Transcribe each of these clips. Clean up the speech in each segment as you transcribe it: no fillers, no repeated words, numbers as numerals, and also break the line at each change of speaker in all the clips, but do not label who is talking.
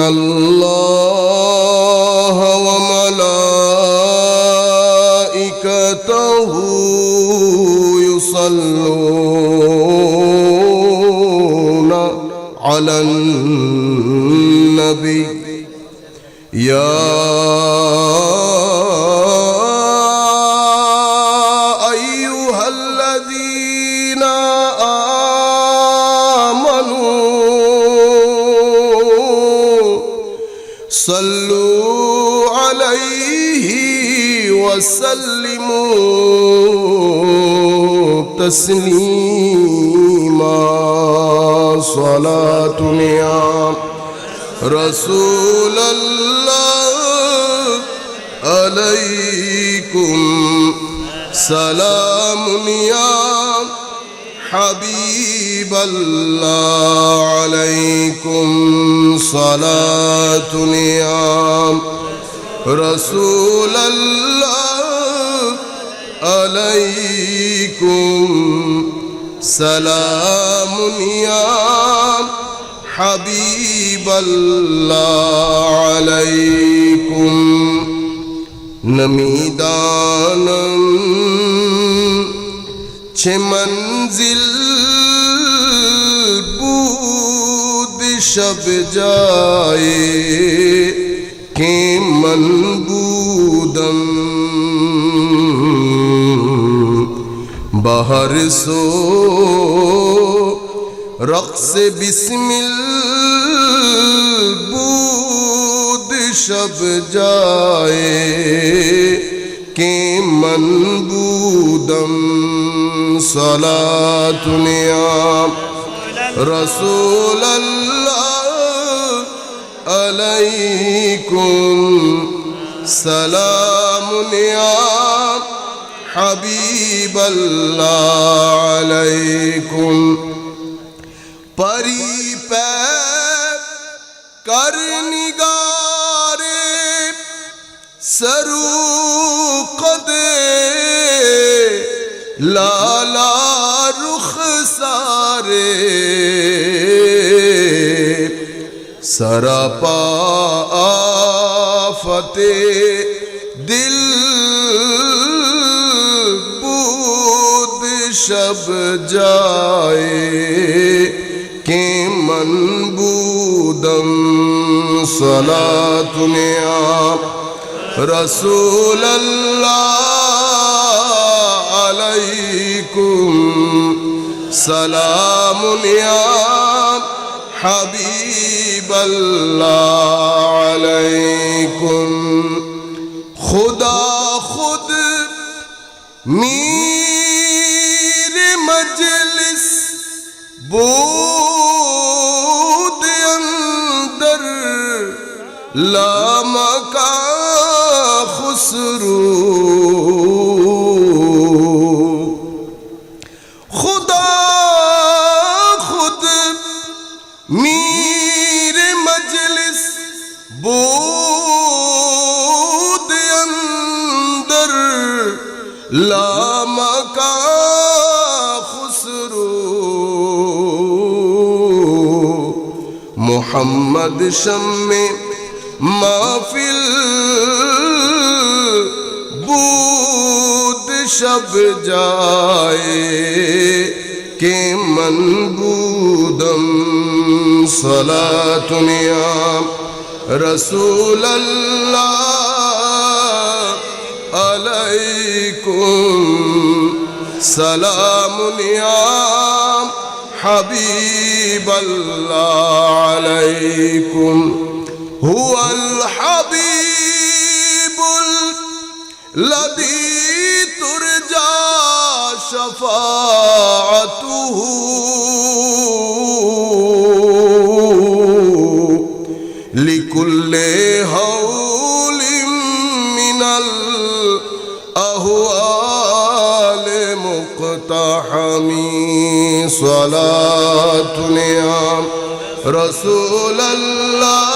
الله وملائكته يصلون على النبي يا أيها الذين آمنوا صلوا عليه وسلموا تسليما صلاة يا رسول الله عليكم سلام يا حبيب الله عليكم صلاة يا رسول الله عليكم سلام يا حبیب اللہ علیکم نمیدانم چھ منزل بود شب جائے کہ من بودم بہر سو رقص بسم البود شب جائے کہ من بودم صلاة یا رسول اللہ علیکم سلام یا حبیب اللہ علیکم پری پیر کر نگارے سروقد لالا رخ سارے سراپا آفت دل بود شب جائے کہ من بودم صلاة یا رسول اللہ علیکم سلام یا حبیب اللہ علیکم خدا خود میر مجلس بود اندر لامکا خسرو خدا خود میر مجلس بود اندر لامکا محمد شم محفل بود شب جائے کہ من بودم صلاة یا رسول اللہ علیکم سلام یا حبیب اللہ علیکم هو الحبیب الذی ترجى شفاعته لكل هول من الأهوال مقتحمی صلاة یا رسول اللہ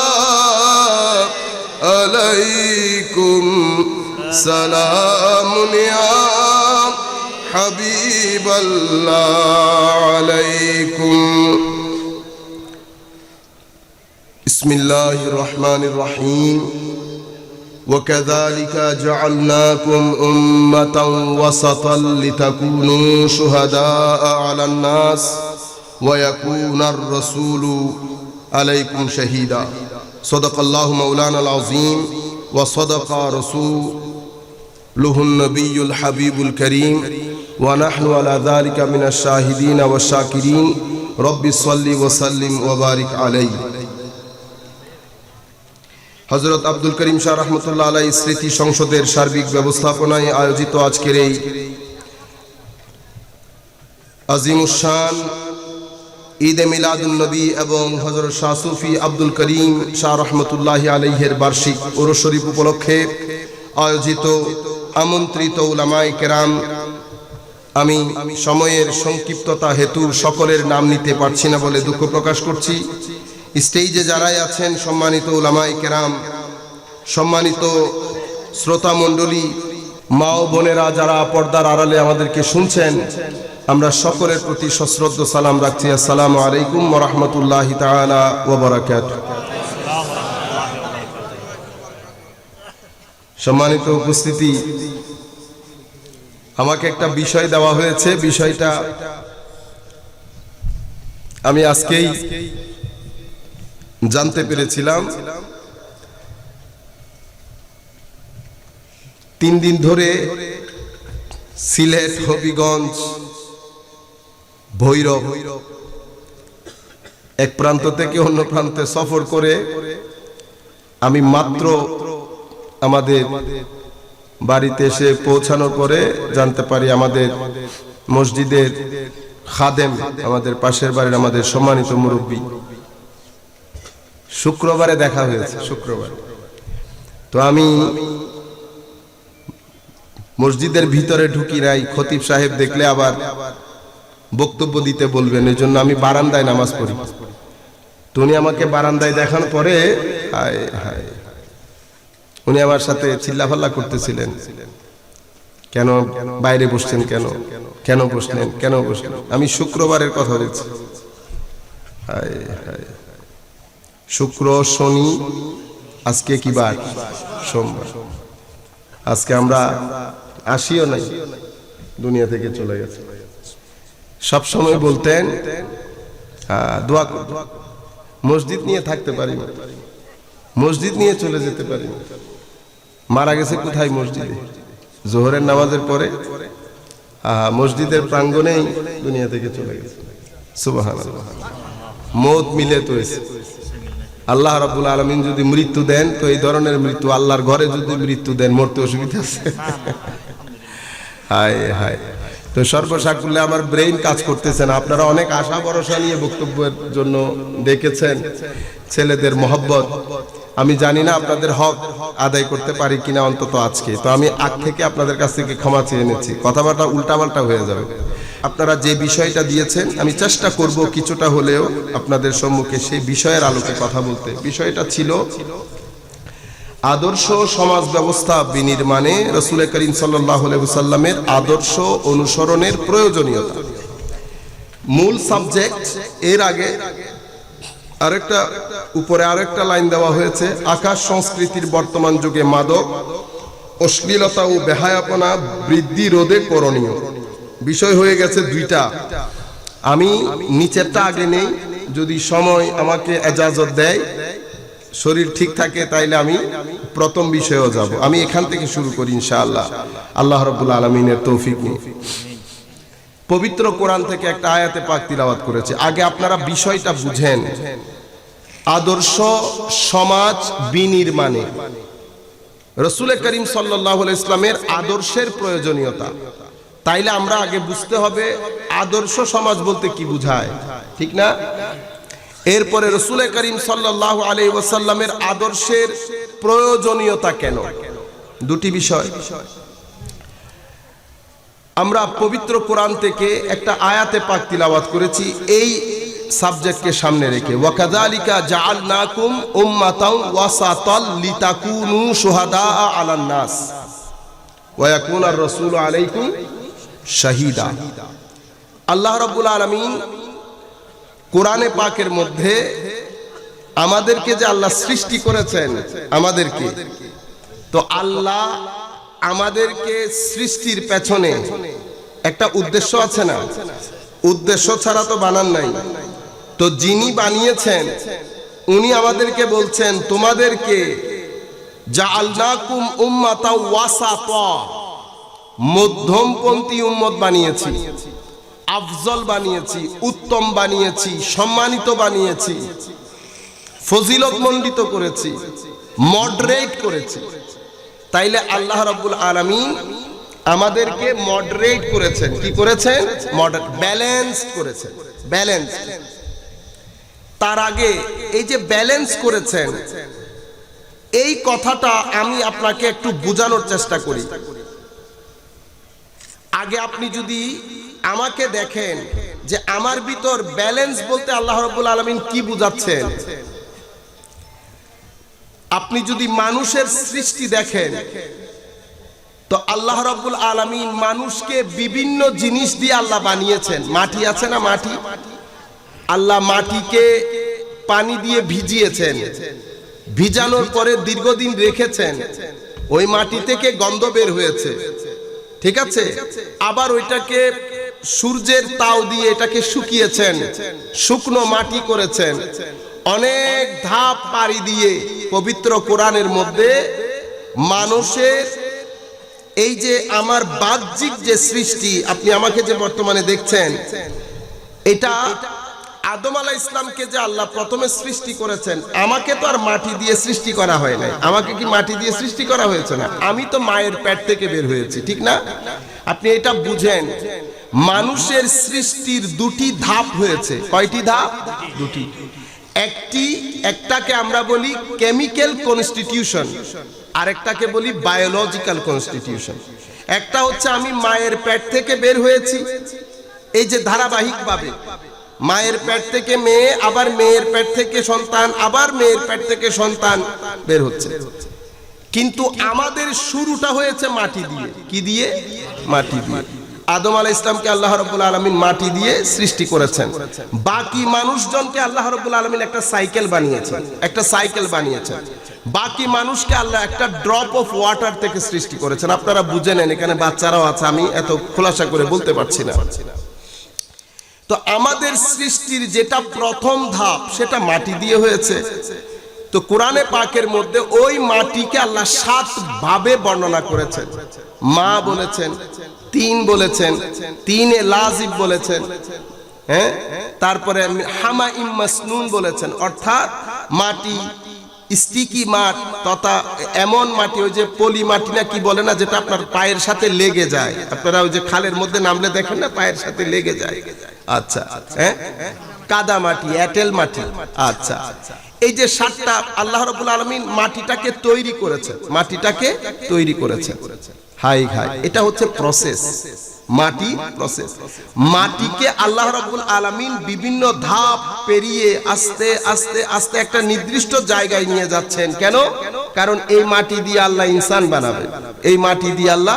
علیکم سلام یا حبیب اللہ علیکم. اس بسم الله الرحمن الرحيم وكذلك جعلناكم أمة وسطا لتكونوا شهداء على الناس ويكون الرسول عليكم شهيدا صدق الله مولانا العظيم وصدق رسوله النبي الحبيب الكريم ونحن على ذلك من الشاهدين والشاكرين رب صل وسلم وبارك عليه হযরত আব্দুল করিম শাহ রহমতুল্লাহ আলাইহি স্মৃতি সংসদের সার্বিক ব্যবস্থাপনায় আয়োজিত আজকের এই আজিমুশ শান ঈদে মিলাদুন নবী এবং হযরত শাহ সুফি আব্দুল করিম শাহ রহমতুল্লাহ আলাইহির বার্ষিক উরুস শরীফ উপলক্ষে আয়োজিত আমন্ত্রিত উলামায়ে কেরাম, আমি সময়ের সংক্ষিপ্ততা হেতু সকলের নাম নিতে পারছি না বলে দুঃখ প্রকাশ করছি। স্টেজে যারাই আছেন সম্মানিত উলামায়ে কেরাম, সম্মানিত শ্রোতা মণ্ডলী, মা ও বোনেরা যারা পর্দার আড়ালে আমাদেরকে শুনছেন, আমরা সকলের প্রতি সশ্রদ্ধ সালাম রাখছি। আসসালামু আলাইকুম ওয়া রাহমাতুল্লাহি তাআলা ওয়া বারাকাতুহু। সম্মানিত উপস্থিতি, আমাকে একটা বিষয় দেওয়া হয়েছে। বিষয়টা আমি আজকেই জানতে পেরেছিলাম। 3 দিন ধরে সিলেট, হবিগঞ্জ, ভৈরব এক প্রান্ত থেকে অন্য প্রান্তে সফর করে আমি মাত্র আমাদের বাড়িতে এসে পৌঁছানোর পরে জানতে পারি আমাদের মসজিদের খাদেম, আমাদের পাশের বাড়ির আমাদের সম্মানিত মুরব্বী শুক্রবারে দেখা হয়েছে। শুক্রবার তো আমি মসজিদের ভিতরে ঢুকি নাই। খতিব সাহেব দেখলে আবার বক্তব্য দিতে বলবেন, এই জন্য আমি বারান্দায় নামাজ পড়ি। তো উনি আমাকে বারান্দায় দেখার পরে উনি আমার সাথে চিল্লাফাল্লা করতেছিলেন, কেন বাইরে বসছেন, কেন কেন বসলেন, কেন বসলেন। আমি শুক্রবারের কথা বলছি। শুক্র, শনি, আজকে কি বার? সোমবার। আজকে আমরা আসিও নাই, দুনিয়া থেকে চলে গেছে। সব সময় বলতেন দোয়া করব, মসজিদ নিয়ে থাকতে পারি না, মসজিদ নিয়ে চলে যেতে পারি না। মারা গেছে কোথায়? মসজিদে। জোহরের নামাজের পরে মসজিদের প্রাঙ্গণেই দুনিয়া থেকে চলে গেছে। সুবহানাল্লাহ। মওত মিলে তো এসে আল্লাহ রাব্বুল আলামিন যদি মৃত্যু দেন তো এই ধরনের মৃত্যু, আল্লাহর ঘরে যদি মৃত্যু দেন মরতে অসুবিধা আছে? হায় হায়। তো সর্বসাকুল্যে আমার ব্রেইন কাজ করতেছে না। আপনারা অনেক আশা ভরসা নিয়ে বক্তব্যের জন্য ডেকেছেন, ছেলেদের মহব্বত। আমি জানি না আপনাদের হক আদায় করতে পারি কিনা অন্তত আজকে। তো আমি আগ থেকে আপনাদের কাছ থেকে ক্ষমা চেয়ে নিচ্ছি, কথাবার্তা উল্টাপাল্টা হয়ে যাবে। আপনারা যে বিষয়টা দিয়েছেন আমি চেষ্টা করব কিছুটা হলেও আপনাদের সম্মুখে সেই বিষয়ের আলোকে কথা বলতে। বিষয়টা ছিল আদর্শ সমাজ ব্যবস্থা বিনির্মাণে রাসূল করিম সাল্লাল্লাহু আলাইহি ওয়াসাল্লামের আদর্শ অনুসরণের প্রয়োজনীয়তা, মূল সাবজেক্ট। এর আগে উপরে আরেকটা লাইন দেওয়া হয়েছে, আকাশ সংস্কৃতির বর্তমান যুগে মাদক, অশ্লীলতা ও বেহায়াপনা বৃদ্ধি রোধে করণীয়। বিষয় হয়ে গেছে দুইটা। আমি নিচেরটা আগে নেই, যদি সময় আমাকে এজাজত দেয়, শরীর ঠিক থাকে, তাইলে আমি প্রথম বিষয়েও যাব। আমি এখান থেকে শুরু করি ইনশাআল্লাহ, আল্লাহ রাব্বুল আলামিনের তৌফিক নিয়ে। পবিত্র কোরআন থেকে একটা আয়াতে পাক তিলাওয়াত করেছে। আগে আপনারা বিষয়টা বুঝেন, আদর্শ সমাজ বিনির্মাণে রাসূল করিম সাল্লাল্লাহু আলাইহি ওয়াসাল্লামের আদর্শের প্রয়োজনীয়তা। তাইলে আমরা আগে বুঝতে হবে আদর্শ সমাজ বলতে কি বোঝায়, ঠিক না? এরপরে রাসূল করিম সাল্লাল্লাহু আলাইহি ওয়াসাল্লামের আদর্শের প্রয়োজনীয়তা কেন, দুটি বিষয়। আমরা পবিত্র কোরআন থেকে একটা আয়াতে পাক তিলাওয়াত করেছি এই সাবজেক্টকে সামনে রেখে, ওয়াকাযালিকা জাআলনাকুম উম্মাতাও ওয়াসাতাল লিতাকুনু শুহাদা আলান নাস ওয়া ইয়াকুনার রাসূলু আলাইকুম শাহীদা। আল্লাহ রাব্বুল আলামিন কোরআনে পাকের মধ্যে আমাদেরকে যে আল্লাহ সৃষ্টি করেছেন আমাদেরকে, তো আল্লাহ আমাদেরকে সৃষ্টির পেছনে একটা উদ্দেশ্য আছে না? উদ্দেশ্য ছাড়া তো বানান নাই। তো যিনি বানিয়েছেন উনি আমাদেরকে বলছেন তোমাদেরকে জাআলনাকুম উম্মাতাও ওয়াসাতা, মধ্যমপন্থী উম্মত বানিয়েছি, আফজল বানিয়েছি, উত্তম বানিয়েছি, সম্মানিত বানিয়েছি, ফজিলত মণ্ডিত করেছি, মডারেট করেছি। তাইলে আল্লাহ রাব্বুল আলামিন আমাদেরকে মডারেট করেছেন। কি করেছেন? ব্যালেন্সড করেছেন। ব্যালেন্স। তার আগে এই যে ব্যালেন্স করেছেন, এই কথাটা আমি আপনাকে একটু বোঝানোর চেষ্টা করি। আগে আপনি যদি আমাকে দেখেন যে আমার ভিতর ব্যালেন্স বলতে আল্লাহ রাব্বুল আলামিন কি বুঝাচ্ছেন, আপনি যদি মানুষের সৃষ্টি দেখেন তো আল্লাহ রাব্বুল আলামিন মানুষকে বিভিন্ন জিনিস দিয়ে আল্লাহ বানিয়েছেন। মাটি আছে না? মাটি, আল্লাহ মাটিকে পানি দিয়ে ভিজিয়েছেন, ভিজানোর পরে দীর্ঘদিন রেখেছেন, ওই মাটি থেকে গন্ধ বের হয়েছে, ঠিক আছে? আবার ওইটাকে সূর্যের তাও দিয়ে এটাকে শুকিয়েছেন, শুকনো মাটি করেছেন। অনেক ধাপ পাড়ি দিয়ে পবিত্র কোরআনের মধ্যে মানুষের এই যে আমার বাহ্যিক যে সৃষ্টি, আপনি আমাকে যে বর্তমানে দেখছেন, এটা আদম আলাইহিস সালামকে যে আল্লাহ প্রথমে সৃষ্টি করেছেন, আমাকে তো আর মাটি দিয়ে সৃষ্টি করা হয় নাই। আমাকে কি মাটি দিয়ে সৃষ্টি করা হয়েছে? না, আমি তো মায়ের পেট থেকে বের হয়েছি, ঠিক না? আপনি এটা বুঝেন, মানুষের সৃষ্টির দুটি ধাপ হয়েছে। কয়টি ধাপ? দুটি। একটাকে আমরা বলি কেমিক্যাল কনস্টিটিউশন, আরেকটাকে বলি বায়োলজিক্যাল কনস্টিটিউশন। একটা হচ্ছে আমি মায়ের পেট থেকে বের হয়েছি, এই যে ধারাবাহিকভাবে মায়ের পেট থেকে মেয়ে, আবার মেয়ের পেট থেকে সন্তান, আবার মেয়ের পেট থেকে সন্তান বের হচ্ছে। কিন্তু আমাদের শুরুটা হয়েছে মাটি দিয়ে। কি দিয়ে? মাটি দিয়ে। আদম আলাইহিস সালামকে আল্লাহ রাব্বুল আলামিন মাটি দিয়ে সৃষ্টি করেছেন। বাকি মানুষজনকে আল্লাহ রাব্বুল আলামিন একটা সাইকেল বানিয়েছেন, একটা সাইকেল বানিয়েছেন। বাকি মানুষকে আল্লাহ একটা ড্রপ অফ ওয়াটার থেকে সৃষ্টি করেছেন। আপনারা বুঝে নেন, এখানে বাচ্চারাও আছে, আমি এত খোলাসা করে বলতে পারছি না। তো আমাদের সৃষ্টির যেটা প্রথম ধাপ সেটা মাটি দিয়ে হয়েছে। তো কোরআনে পাকের মধ্যে ওই মাটিকে আল্লাহ 7 ভাবে বর্ণনা করেছেন। মা বলেছেন, 3 বলেছেন, 3 লাজিব বলেছেন, হ্যাঁ, তারপরে হামাইম মাসনুন বলেছেন, অর্থাৎ মাটি স্টিকি মাঠ তথা এমন মাটি, ওই যে পলি মাটি না কি বলে না, যেটা আপনার পায়ের সাথে লেগে যায়। আপনারা ওই যে খালের মধ্যে নামলে দেখেন না, পায়ের সাথে লেগে যায়। আচ্ছা, হ্যাঁ, কাদা মাটি, এঁটেল মাটি। আচ্ছা, এই যে 7টা আল্লাহ রাব্বুল আলামিন মাটিটাকে তৈরি করেছেন, মাটিটাকে তৈরি করেছেন। হাই হাই, এটা হচ্ছে প্রসেস, মাটি প্রসেস। মাটিকে আল্লাহ রাব্বুল আলামিন বিভিন্ন ধাপ পেরিয়ে আস্তে আস্তে আস্তে একটা নির্দিষ্ট জায়গায় নিয়ে যাচ্ছেন। কেন? কারণ এই মাটি দিয়ে আল্লাহ ইনসান বানাবে, এই মাটি দিয়ে আল্লাহ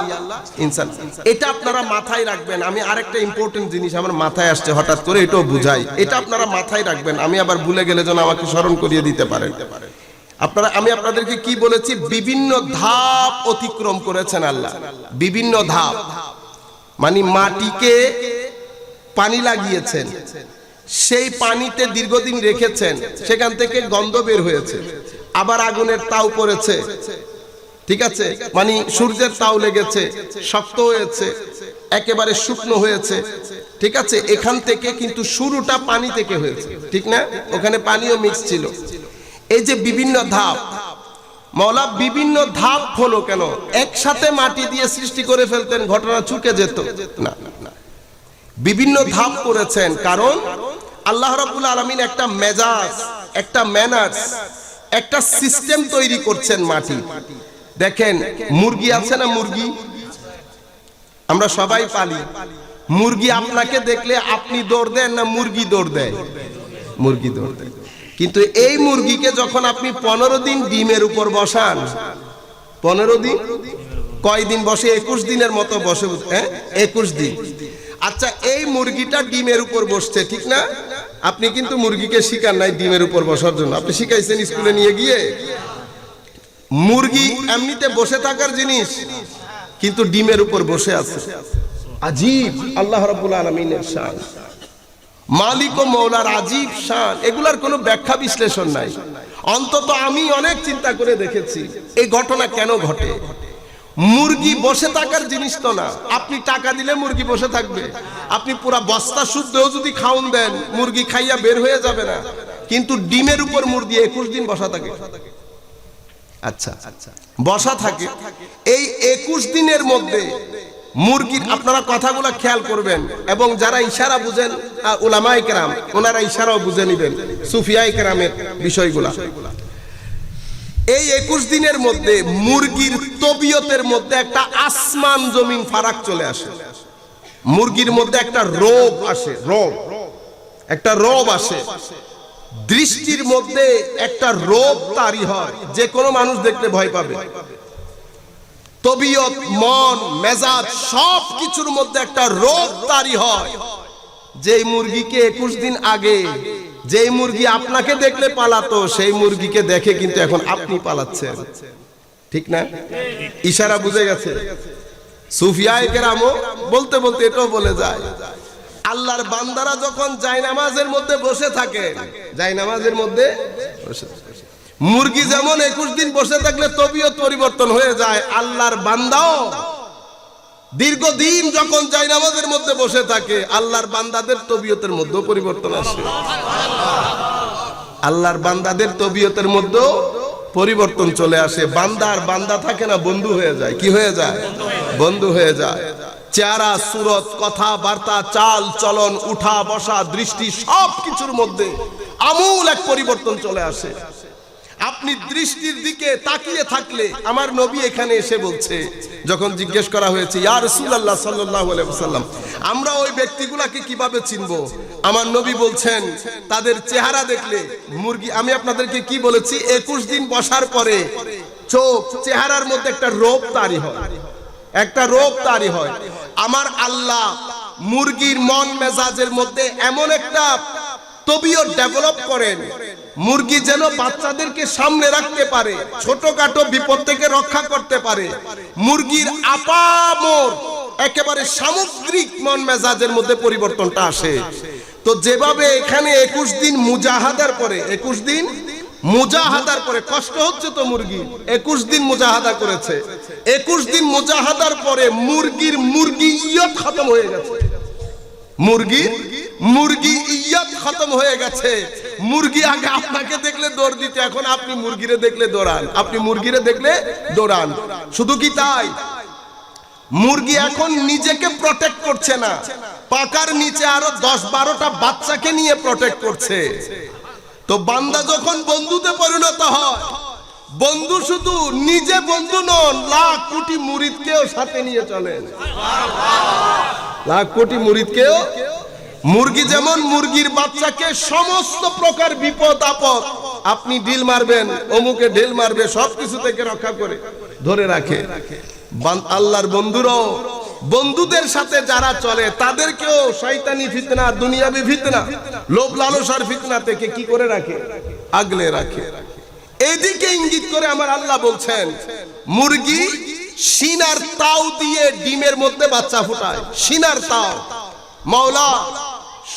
ইনসান। এটা আপনারা মাথায় রাখবেন। আমি আরেকটা ইম্পর্টেন্ট জিনিস আমার মাথায় আসছে হঠাৎ করে, এটাও বুঝাই। এটা আপনারা মাথায় রাখবেন, আমি আবার ভুলে গেলে যেন আমাকে স্মরণ করিয়ে দিতে পারেন। আমি আপনাদেরকে কি বলেছি? বিভিন্ন ধাপ অতিক্রম করেছেন আল্লাহ, বিভিন্ন ধাপ। মানে মাটিকে পানি লাগিয়েছেন, সেই পানিতে দীর্ঘদিন রেখেছেন, সেখান থেকে গন্ধ বের হয়েছে। আবার আগুনের তাও পড়েছে, ঠিক আছে, মানে সূর্যের তাও লেগেছে, শক্ত হয়েছে, একেবারে শুকনো হয়েছে, ঠিক আছে। এখান থেকে কিন্তু শুরুটা পানি থেকে হয়েছে, ঠিক না? ওখানে পানিও মিক্স ছিল। এই যে বিভিন্ন ধাপ, মওলা বিভিন্ন ধাপ হলো কেন? একসাথে মাটি দিয়ে সৃষ্টি করে ফেলতেন, ঘটনা চুকে যেত না। বিভিন্ন ধাপ করেছেন, কারণ আল্লাহ রাব্বুল আলামিন একটা মেজাজ, একটা ম্যানার্স, একটা সিস্টেম তৈরি করছেন মাটি। দেখেন, মুরগি আছে না? মুরগি আমরা সবাই পালি। মুরগি আপনাকে দেখলে আপনি দৌড় দেন না মুরগি দৌড় দেয়? মুরগি দৌড় দেয়। কিন্তু এই মুরগিকে যখন আপনি 15 দিন ডিমের উপর বসান, 15 দিন, কয় দিন বসে? 21 দিনের মতো বসে, হ্যাঁ, 21 দিন। আচ্ছা, এই মুরগিটা ডিমের উপর বসছে, ঠিক না? আপনি কিন্তু মুরগিকে শিখান নাই ডিমের উপর বসার জন্য, আপনি শিখাইছেন স্কুলে নিয়ে গিয়ে। মুরগি এমনিতে বসে থাকার জিনিস, কিন্তু ডিমের উপর বসে আছে। আজীব আল্লাহ রাব্বুল আলামিনের শান, মালিক ও মওলার আজীব শান। এগুলার কোনো ব্যাখ্যা বিশ্লেষণ নাই। অন্তত আমি অনেক চিন্তা করে দেখেছি এই ঘটনা কেন ঘটে। মুরগি বসে থাকার জিনিস তো না। আপনি টাকা দিলে মুরগি বসে থাকবে, আপনি পুরা বস্তা শুদ্ধও যদি খাওন দেন মুরগি খাইয়া বের হয়ে যাবে না। কিন্তু ডিমের উপর মুরগি 21 দিন বসা থাকে। আচ্ছা, বসা থাকে। এই 21 দিনের মধ্যে মুরগির, আপনারা কথাগুলো খেয়াল করবেন, এবং যারা ইশারা বুঝেন উলামায়ে কেরাম ওনারা ইশারাও বুঝে নেবেন, সুফিয়ায়ে কেরামের বিষয়গুলা। এই 21 দিনের মধ্যে মুরগির তবিয়তের মধ্যে একটা আসমান জমিন ফারাক চলে আসে। মুরগির মধ্যে একটা রোগ আসে, একটা রোগ আসে। দৃষ্টির মধ্যে একটা রোগ তারি হয়, যে কোনো মানুষ দেখলে ভয় পাবে। তবিয়ত, মন, মেজাজ সব কিছুর মধ্যে একটা রোগ তারি হয়। যেই মুরগিকে 21 দিন আগে যেই মুরগি আপনাকে দেখলে পালাতো, সেই মুরগিকে দেখে কিন্তু এখন আপনি পালাচ্ছেন। ঠিক না? ইশারা বুঝে গেছে। সুফিয়ায়ে কেরামও বলতে বলতে এটাও বলে যায়, আল্লাহর বান্দারা যখন জায়নামাজের মধ্যে বসে থাকে, জায়নামাজের মধ্যে বসে, মুরগি যেমন 21 দিন বসে থাকলে তবিয়ত পরিবর্তন হয়ে যায়, আল্লাহর বান্দাও দীর্ঘদিন যখন জায়নামাজের মধ্যে বসে থাকে, আল্লাহর বান্দাদের তবিয়তের মধ্যে পরিবর্তন আসে। আল্লাহর বান্দাদের তবিয়তের মধ্যে পরিবর্তন চলে আসে। বান্দার বান্দা থাকে না, বন্ধু হয়ে যায়। কি হয়ে যায়? বন্ধু হয়ে যায়। চেহারা, সুরত, কথা বার্তা, চাল চলন, উঠা বসা, দৃষ্টি সব কিছুর মধ্যে আমূল এক পরিবর্তন চলে আসে। আপনি দৃষ্টির দিকে তাকিয়ে থাকলে, আমার নবী এখানে এসে বলছে, যখন জিজ্ঞেস করা হয়েছে ইয়া রাসূলুল্লাহ সাল্লাল্লাহু আলাইহি ওয়াসাল্লাম, আমরা ওই ব্যক্তিগুলোকে কিভাবে চিনবো? আমার নবী বলছেন তাদের চেহারা দেখলে মুরগি, আমি আপনাদেরকে কি বলেছি, 21 দিন বসার পরে চোখ, চেহারার মধ্যে একটা রোগ তারি হয়, একটা রোগ তারি হয়। আমার আল্লাহ মুরগির মন মেজাজের মধ্যে এমন একটা তবিয়ত ডেভেলপ করেন, মুরগি যেন বাচ্চাদেরকে সামনে রাখতে পারে, ছোটখাটো বিপদ থেকে রক্ষা করতে পারে। মুরগির আপামর একেবারে সামগ্রিক মন মেজাজের মধ্যে পরিবর্তনটা আসে। তো যেভাবে এখানে 21 দিন মুজাহাদার পরে, 21 দিন মুজাহাদার পরে, কষ্ট হচ্ছে তো মুরগি, 21 দিন মুজাহাদা করেছে, 21 দিন মুজাহাদার পরে মুরগির মুরগিয়ত খতম হয়ে গেছে। মুরগি ইয়ত খতম হয়ে গেছে। মুরগি আগে আপনাকে দেখলে দৌড় দিতে, এখন আপনি মুরগিরে দেখলে দৌড়ান, আপনি মুরগিরে দেখলে দৌড়ান। শুধু কি তাই, মুরগি এখন নিজেকে প্রটেক্ট করছে না, পাকার নিচে আরো 10-12টা বাচ্চাকে নিয়ে প্রটেক্ট করছে। তো বান্দা যখন বন্ধুতে পরিণত হয়, বন্ধু শুধু নিজে বন্ধু নন, লাখ কোটি মুরিদকেও সাথে নিয়ে চলেন, লাখ কোটি মুরিদকেও। মুরগি যেমন মুরগির বাচ্চাকে সমস্ত প্রকার বিপদ আপদ, আপনি ঢিল মারবেন, অমুকে ঢিল মারবে, সবকিছু থেকে রক্ষা করে ধরে রাখে। আল্লাহর বন্ধুরাও বন্ধুদের সাথে যারা চলে, তাদেরকেও শয়তানি ফিতনা, দুনিয়াবি ফিতনা, লোভ লালসার ফিতনা থেকে কি করে রাখে? আগলে রাখে। এদিকে ইঙ্গিত করে আমার আল্লাহ বলছেন, মুরগি সিনার তাও দিয়ে ডিমের মধ্যে বাচ্চা ফোটায়। সিনার তাও, মাওলা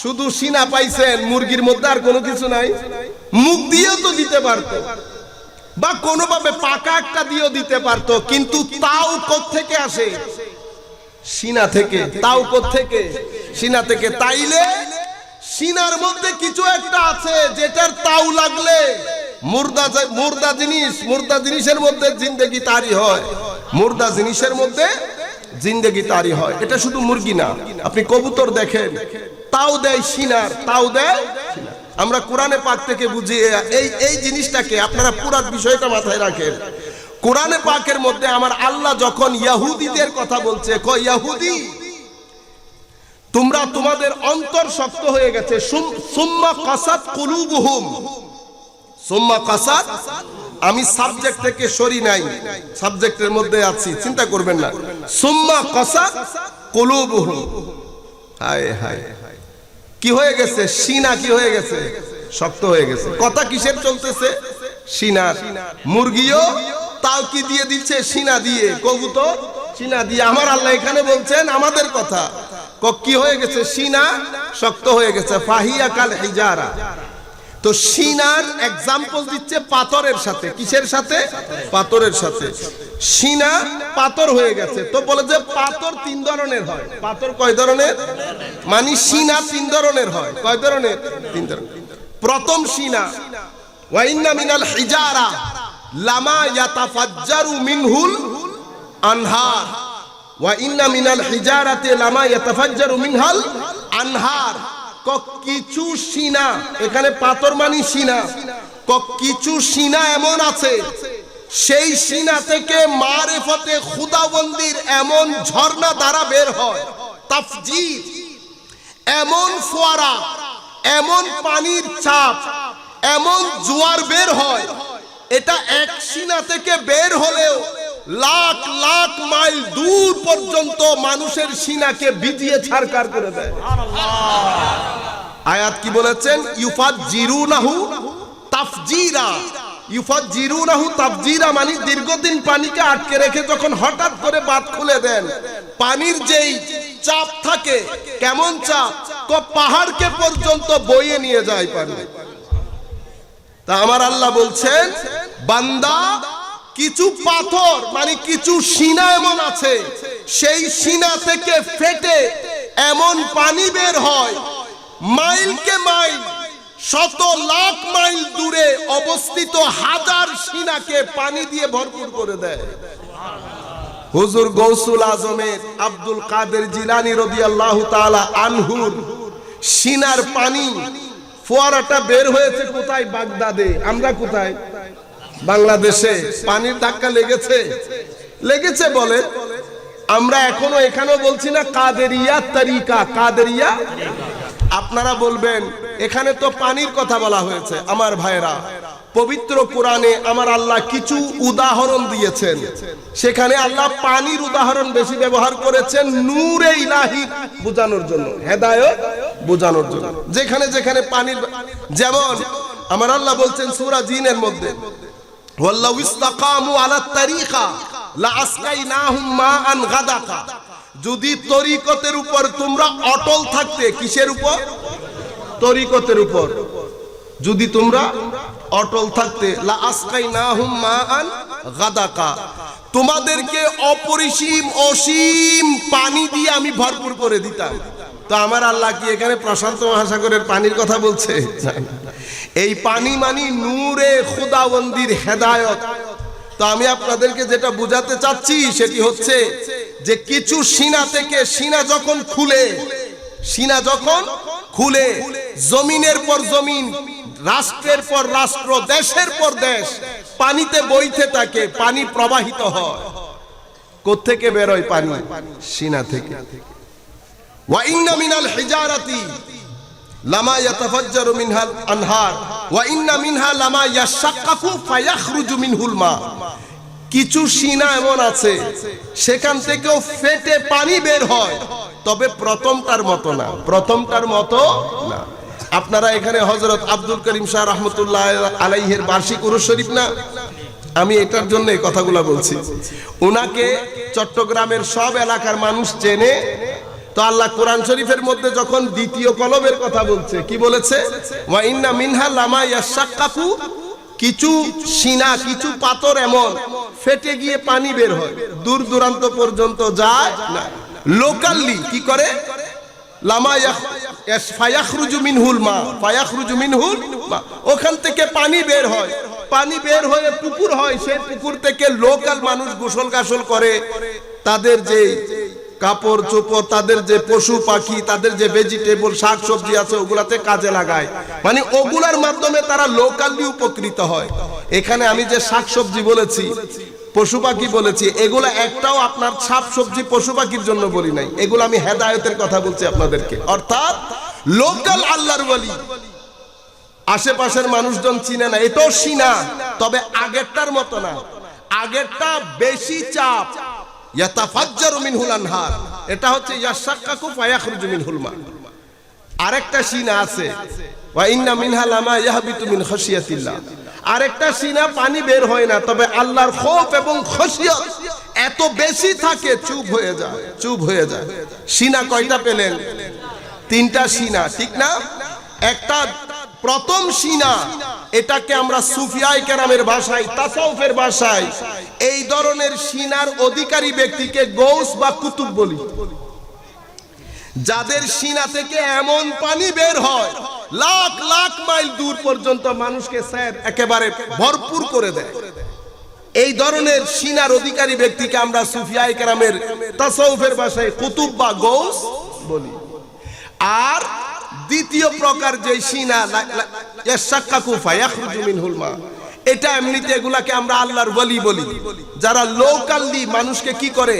শুধু সিনা পাইছেন, মুরগির মধ্যে আর কোনো কিছু নাই। মুখ দিয়েও তো দিতে পারতো, বা কোনোভাবে পাকা একটা দিয়েও দিতে পারতো, কিন্তু তাও কোত্থেকে আসে? সিনা থেকে। তাও কোত্থেকে? সিনা থেকে। তাইলে সিনার মধ্যে কিছু একটা আছে যেটার তাও লাগলে মুর্দা জিনিসের মধ্যে জিন্দেগি তারি হয়, মুর্দা জিনিসের মধ্যে জিন্দেগি তারি হয়। এটা শুধু মুরগি না, আপনি কবুতর দেখেন, তাও দেয় সিনার, তাও দেয়। আমরা কোরআনে পাক থেকে বুঝি এই জিনিসটাকে, আপনারা পুরো বিষয়টা মাথায় রাখেন। কোরআনে পাকের মধ্যে আমার আল্লাহ যখন ইহুদিদের কথা বলছে, কয় ইহুদি তোমরা, তোমাদের অন্তর শক্ত হয়ে গেছে, সুম্মা কাসাত কুলুবুহুম, সুম্মা কাসাত, আমি সাবজেক্ট থেকে সরি নাই, সাবজেক্টের মধ্যে আছি, চিন্তা করবেন না। সুম্মা কাসাত কুলুবুহুম, হায় হায়, কি হয়ে গেছে? সিনা কি হয়ে গেছে? শক্ত হয়ে গেছে। কথা কিসের চলতেছে? সিনার। মুরগিও তাও কি দিয়ে দিচ্ছে? সিনা দিয়ে। কবুতর সিনা দিয়ে। আমার আল্লাহ এখানে বলছেন আমাদের কথা, কি হয়ে গেছে? সিনা শক্ত হয়ে গেছে। ফাহিয়া কাল হিজারা। তো সিনার এক্সাম্পল দিচ্ছে পাথরের সাথে। কিসের সাথে? পাথরের সাথে। সিনা পাথর হয়ে গেছে। তো বলে যে পাথর তিন ধরনের হয়। পাথর কয় ধরনের? মানে সিনা তিন ধরনের হয়। কয় ধরনের? তিন ধরনের। প্রথম সিনা, ওয়া ইন্না মিনাল হিজারা লামা ইয়াতাফাজ্জারু মিনহুল আনহার। ওয়া ইন্না মিনাল হিজারাতি লামা ইয়াতাফাজ্জারু মিনহাল আনহার। কিছু সিনা, এখানে পাথর মানি সিনা, কিছু সিনা এমন আছে সেই সিনা থেকে মারিফতে খুদাবন্দির এমন ঝর্ণা দ্বারা বের হয়, তাফজির, এমন ফোয়ারা, এমন পানির চাপ, এমন জোয়ার বের হয়, এটা এক সিনা থেকে বের হলেও লাখ লাখ মাইল দূর পর্যন্ত মানুষের সিনাকে ভিজিয়ে ছারকার করে দেয়। আয়াত কি বলেছেন? ইউফাজ্জিরুনাহু তাফজিরা। ইউফাজ্জিরুনাহু তাফজিরা মানে দীর্ঘদিন পানিকে আটকে রেখে যখন হঠাৎ করে বাঁধ খুলে দেন, পানির যেই চাপ থাকে, কেমন চাপ, তো পাহাড়কে পর্যন্ত বইয়ে নিয়ে যায় পানি। তা আমার আল্লাহ বলছেন, বান্দা কিছু পাথর মানে কিছু সিনা এমন আছে সেই সিনা থেকে ফেটে এমন পানি বের হয়, মাইলকে মাইল, শত লাখ মাইল দূরে অবস্থিত হাজার সিনাকে পানি দিয়ে ভরপুর করে দেয়। হুজুর গৌসুল আজমের আব্দুল কাদের জিলানী রাদিয়াল্লাহু তাআলা আনহুর সিনার পানি ফোয়ারাটা বের হয়েছে কোথায়? বাগদাদে। আমরা কোথায়? বাংলাদেশে। পানির ধাক্কা লেগেছে, লেগেছে বলে আমরা এখনো এখানেও বলছি না কাদেরিয়া তরিকা, কাদেরিয়া। আপনারা বলবেন এখানে তো পানির কথা বলা হয়েছে। আমার ভাইরা, পবিত্র কোরআনে আমার আল্লাহ কিছু উদাহরণ দিয়েছেন, সেখানে আল্লাহ পানির উদাহরণ বেশি ব্যবহার করেছেন নূরে ইলাহি বোঝানোর জন্য, হেদায়েত বোঝানোর জন্য। যেখানে যেখানে পানির, যেমন আমার আল্লাহ বলছেন সূরা জিনের মধ্যে, ওয়াল্লাহু ইসতাকামু আলাত তারিকা লা আসকাইনাহুম মাআন গাদাকা। যদি তরিকতের উপর তোমরা অটল থাকতে, কিসের উপর? তরিকতের উপর যদি তোমরা অটল থাকতে, লা আসকাইনাহুম মাআন গাদাকা, তোমাদেরকে অপরিসীম অসীম পানি দিয়ে আমি ভরপুর করে দিতাম। তো আমার আল্লাহ কি এখানে প্রশান্ত মহাসাগরের পানির কথা বলছে? এই পানি মানি নূরে খুদাবন্দির হেদায়েত। তো আমি আপনাদেরকে যেটা বুঝাতে চাচ্ছি সেটি হচ্ছে যে কিছু সিনা থেকে, সিনা যখন খুলে, সিনা যখন খুলে জমিনের পর জমিন, রাষ্ট্রের পর রাষ্ট্র, দেশের পর দেশ পানিতে বইতে থাকে, পানি প্রবাহিত হয়। কোত্থেকে বেরোয় পানি? সিনা থেকে। ওয়া ইন্না মিনাল হিজারাতি লামা ইয়াতাফাজ্জারু মিনহাল আনহার ওয়া ইন্না মিনহা লামা ইয়াশাক্কাকু ফায়াখরুজু মিনহুল মা। কিছু সিনা এমন আছে সেখান থেকেও ফেটে পানি বের হয়, তবে প্রথমটার মতো না, প্রথমটার মতো না। আপনারা এখানে হযরত আব্দুল করিম শাহ রাহমাতুল্লাহ আলাইহির বার্ষিক উরুস শরীফ না, আমি এটার জন্য এই কথাগুলো বলছি। উনাকে চট্টগ্রামের সব এলাকার মানুষ চেনে। তো আল্লাহ কোরআন শরীফের মধ্যে যখন দ্বিতীয় কলবের কথা বলছে, কি বলেছে? ওয়া ইন্না মিনহা লামা ইয়াশাক্কাকু, কিছু সিনা, কিছু পাথর এমন ফেটে গিয়ে পানি বের হয়, দূর দূরান্ত পর্যন্ত যায় না। লোকালি কি করে? লামা ফায়াখরুজু মিনহুল মা, ফায়াখরুজু মিনহুল মা, ওখান থেকে পানি বের হয়, পানি বের হয়ে পুকুর হয়, সেই পুকুর থেকে লোকাল মানুষ গোসল গাসল করে, তাদের যে কাপড় চোপড়, তাদের যে পশু পাখি, তাদের যে ভেজিটেবল শাক সবজি আছে ওগুলাতে কাজে লাগায়, মানে ওগুলার মাধ্যমে তারা লোকালি উপকৃত হয়। এখানে আমি যে শাক সবজি বলেছি, পশু পাখি বলেছি, এগুলা একটাও আপনার শাক সবজি পশু পাখির জন্য বলি নাই, এগুলো আমি হেদায়েতের কথা বলছি আপনাদেরকে। অর্থাৎ লোকাল আল্লাহর ওয়ালি, আশেপাশের মানুষজন চিনে না, এটাও সিনা, তবে আগেরটার মতো না, আগেরটা বেশি চাপ, ইয়াতাফাজ্জারু মিনহুল আনহার, এটা হচ্ছে ইয়াশাক্কাকু ফায়াখরুজু মিনহুল মা। আরেকটা সিনা আছে, ওয়া ইন্না মিনহা লামা ইয়াহবিতু মিন খাশিয়াতিল্লাহ, আরেকটা সিনা পানি বের হয় না, তবে আল্লাহর খৌফ এবং খশিয়ত এত বেশি থাকে চুপ হয়ে যায়, চুপ হয়ে যায়। সিনা কয়টা পেলেন? তিনটা সিনা, ঠিক না? একটা প্রথম সিনা, এটাকে আমরা সুফিয়ায়ে কেরামের ভাষায়, তাসাউফের ভাষায় এই ধরনের সিনার অধিকারী ব্যক্তিকে গৌস বা কুতুব বলি, যাদের সিনা থেকে এমন পানি বের হয় লাখ লাখ মাইল দূর পর্যন্ত মানুষকে স্যার একেবারে ভরপুর করে দেয়। এই ধরনের সিনার অধিকারী ব্যক্তিকে আমরা সুফিয়ায়ে কেরামের তাসাউফের ভাষায় কুতুব বা গৌস বলি। আর দ্বিতীয় প্রকার যে সিনা, ইয়াশাক্কাকু ফায়াখরুজু মিনহুল মা, এটা এমনিতে এগুলাকে আমরা আল্লাহর ওয়ালি বলি, যারা লোকালি মানুষকে কি করে,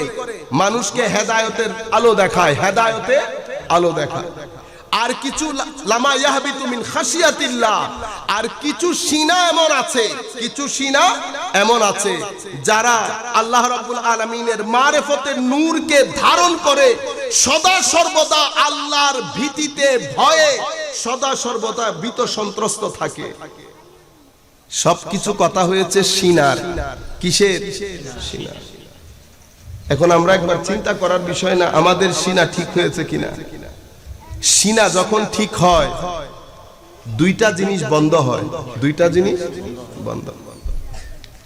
মানুষকে হেদায়েতের আলো দেখায়, হেদায়েতে আলো দেখায়। আর কিছু লামা ইয়াহবিতু মিন খাশিয়াতিল্লাহ, আর কিছু সিনা এমন আছে, কিছু সিনা এমন আছে যারা আল্লাহ রাব্বুল আলামিনের মারিফতের নূরকে ধারণ করে সদা সর্বদা আল্লাহর ভীতিতে ভয়ে সদা সর্বদা ভীত সন্ত্রস্ত থাকে। সবকিছু কথা হয়েছে সিনার। কিসের? সিনার। এখন আমরা একবার চিন্তা করার বিষয় না, আমাদের সিনা ঠিক হয়েছে কিনা? সিনা যখন ঠিক হয় দুইটা জিনিস বন্ধ হয়, দুইটা জিনিস বন্ধ,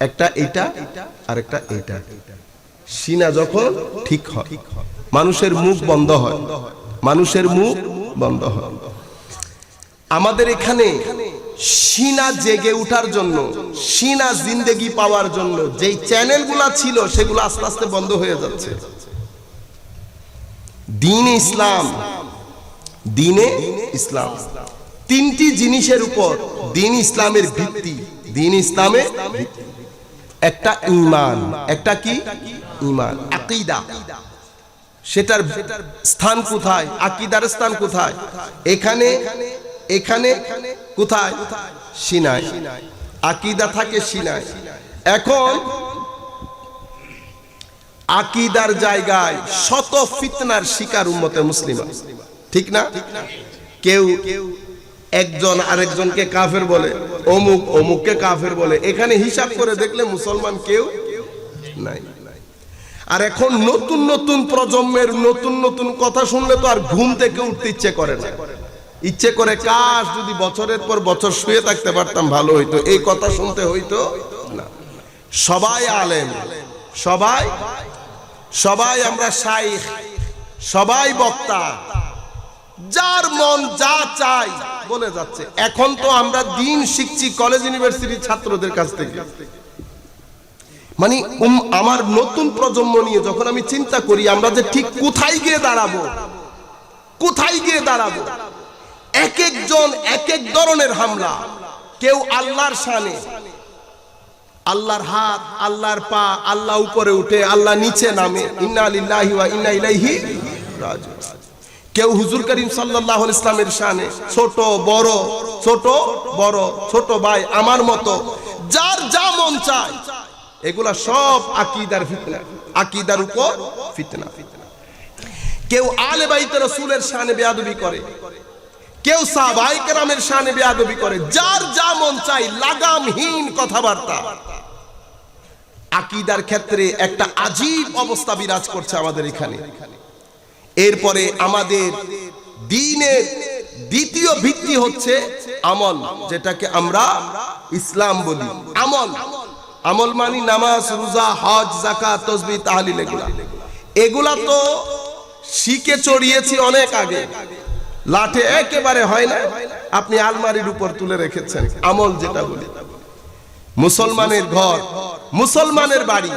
একটা এটা আর একটা এটা। সিনা যখন ঠিক হয় মানুষের মুখ বন্ধ হয়, মানুষের মুখ বন্ধ হয়। আমাদের এখানে সিনা জেগে ওঠার জন্য, সিনা জিন্দেগি পাওয়ার জন্য যেই চ্যানেলগুলা ছিল সেগুলো আস্তে আস্তে বন্ধ হয়ে যাচ্ছে। দ্বীনে ইসলাম, দ্বীনে ইসলাম, তিনটি জিনিসের উপর দ্বীন ইসলামের ভিত্তি। দ্বীন ইসলামে একটা ঈমান, একটা কি? ঈমান, আকীদা। সেটার স্থান কোথায়? আকীদার স্থান কোথায়? এখানে, এখানে কোথায়? সিনায়। আকীদা থাকে সিনায়। এখন আকীদার জায়গায় শত ফিতনার শিকার উম্মতে মুসলিমা, ঠিক না? কেউ একজন আরেকজনকে কাফের বলে, অমুক অমুককে কাফের বলে, এখানে হিসাব করে দেখলে মুসলমান কেউ নাই। আর এখন নতুন নতুন প্রজন্মের নতুন নতুন কথা শুনলে তো আর ঘুম থেকে উঠতে ইচ্ছে করে না, ইচ্ছে করে কাশ যদি বছরের পর বছর শুয়ে থাকতে পারতাম ভালো হইতো, এই কথা শুনতে হইতো না। সবাই আলেম, সবাই সবাই আমরা শাইখ, সবাই বক্তা, যার মন যা চাই বলে যাচ্ছে। এখন তো আমরা দিন শিখছি কলেজ ইউনিভার্সিটির ছাত্রদের কাছ থেকে। মানে আমার নতুন প্রজন্ম নিয়ে যখন আমি চিন্তা করি আমরা যে ঠিক কোথায় গিয়ে দাঁড়াবো, কোথায় গিয়ে দাঁড়াবো, এক একজন এক এক ধরনের হামলা। কেউ আল্লাহর শানে, আল্লাহর হাত, আল্লাহর পা, আল্লাহ উপরে উঠে আল্লাহ নিচে নামে, ইন্না লিল্লাহি ওয়া ইন্না ইলাইহি রাজিউন। কেউ হুজুর করিম সাল্লাল্লাহু আলাইহি ইসলামের শানে, ছোট বড়, ছোট বড়, ছোট ভাই আমার মতো, যার যা মন চায়। এগুলা সব আকীদার ফিতনা, আকীদার উপর ফিতনা। কেউ আলে বাইতে রাসূলের শানে বেয়াদবি করে, কেউ সাহাবায়ে কেরামের শানে বেয়াদবি করে, যার যা মন চায় লাগামহীন কথাবার্তা। আকীদার ক্ষেত্রে একটা আজীব অবস্থা বিরাজ করছে আমাদের এখানে। এরপরে আমাদের দ্বীনের দ্বিতীয় ভিত্তি হচ্ছে আমল, যেটাকে আমরা ইসলাম বলি। আমল, আমল মানে নামাজ, রোজা, হজ, যাকাত, তাসবিহ, তাহলিল, এগুলা তো শিখে চড়িয়েছি অনেক আগে, লাঠে একেবারে হয় না, আপনি আলমারির উপর তুলে রেখেছেন। আমল যেটা বলি, মুসলমানের ঘর, মুসলমানের বাড়ি,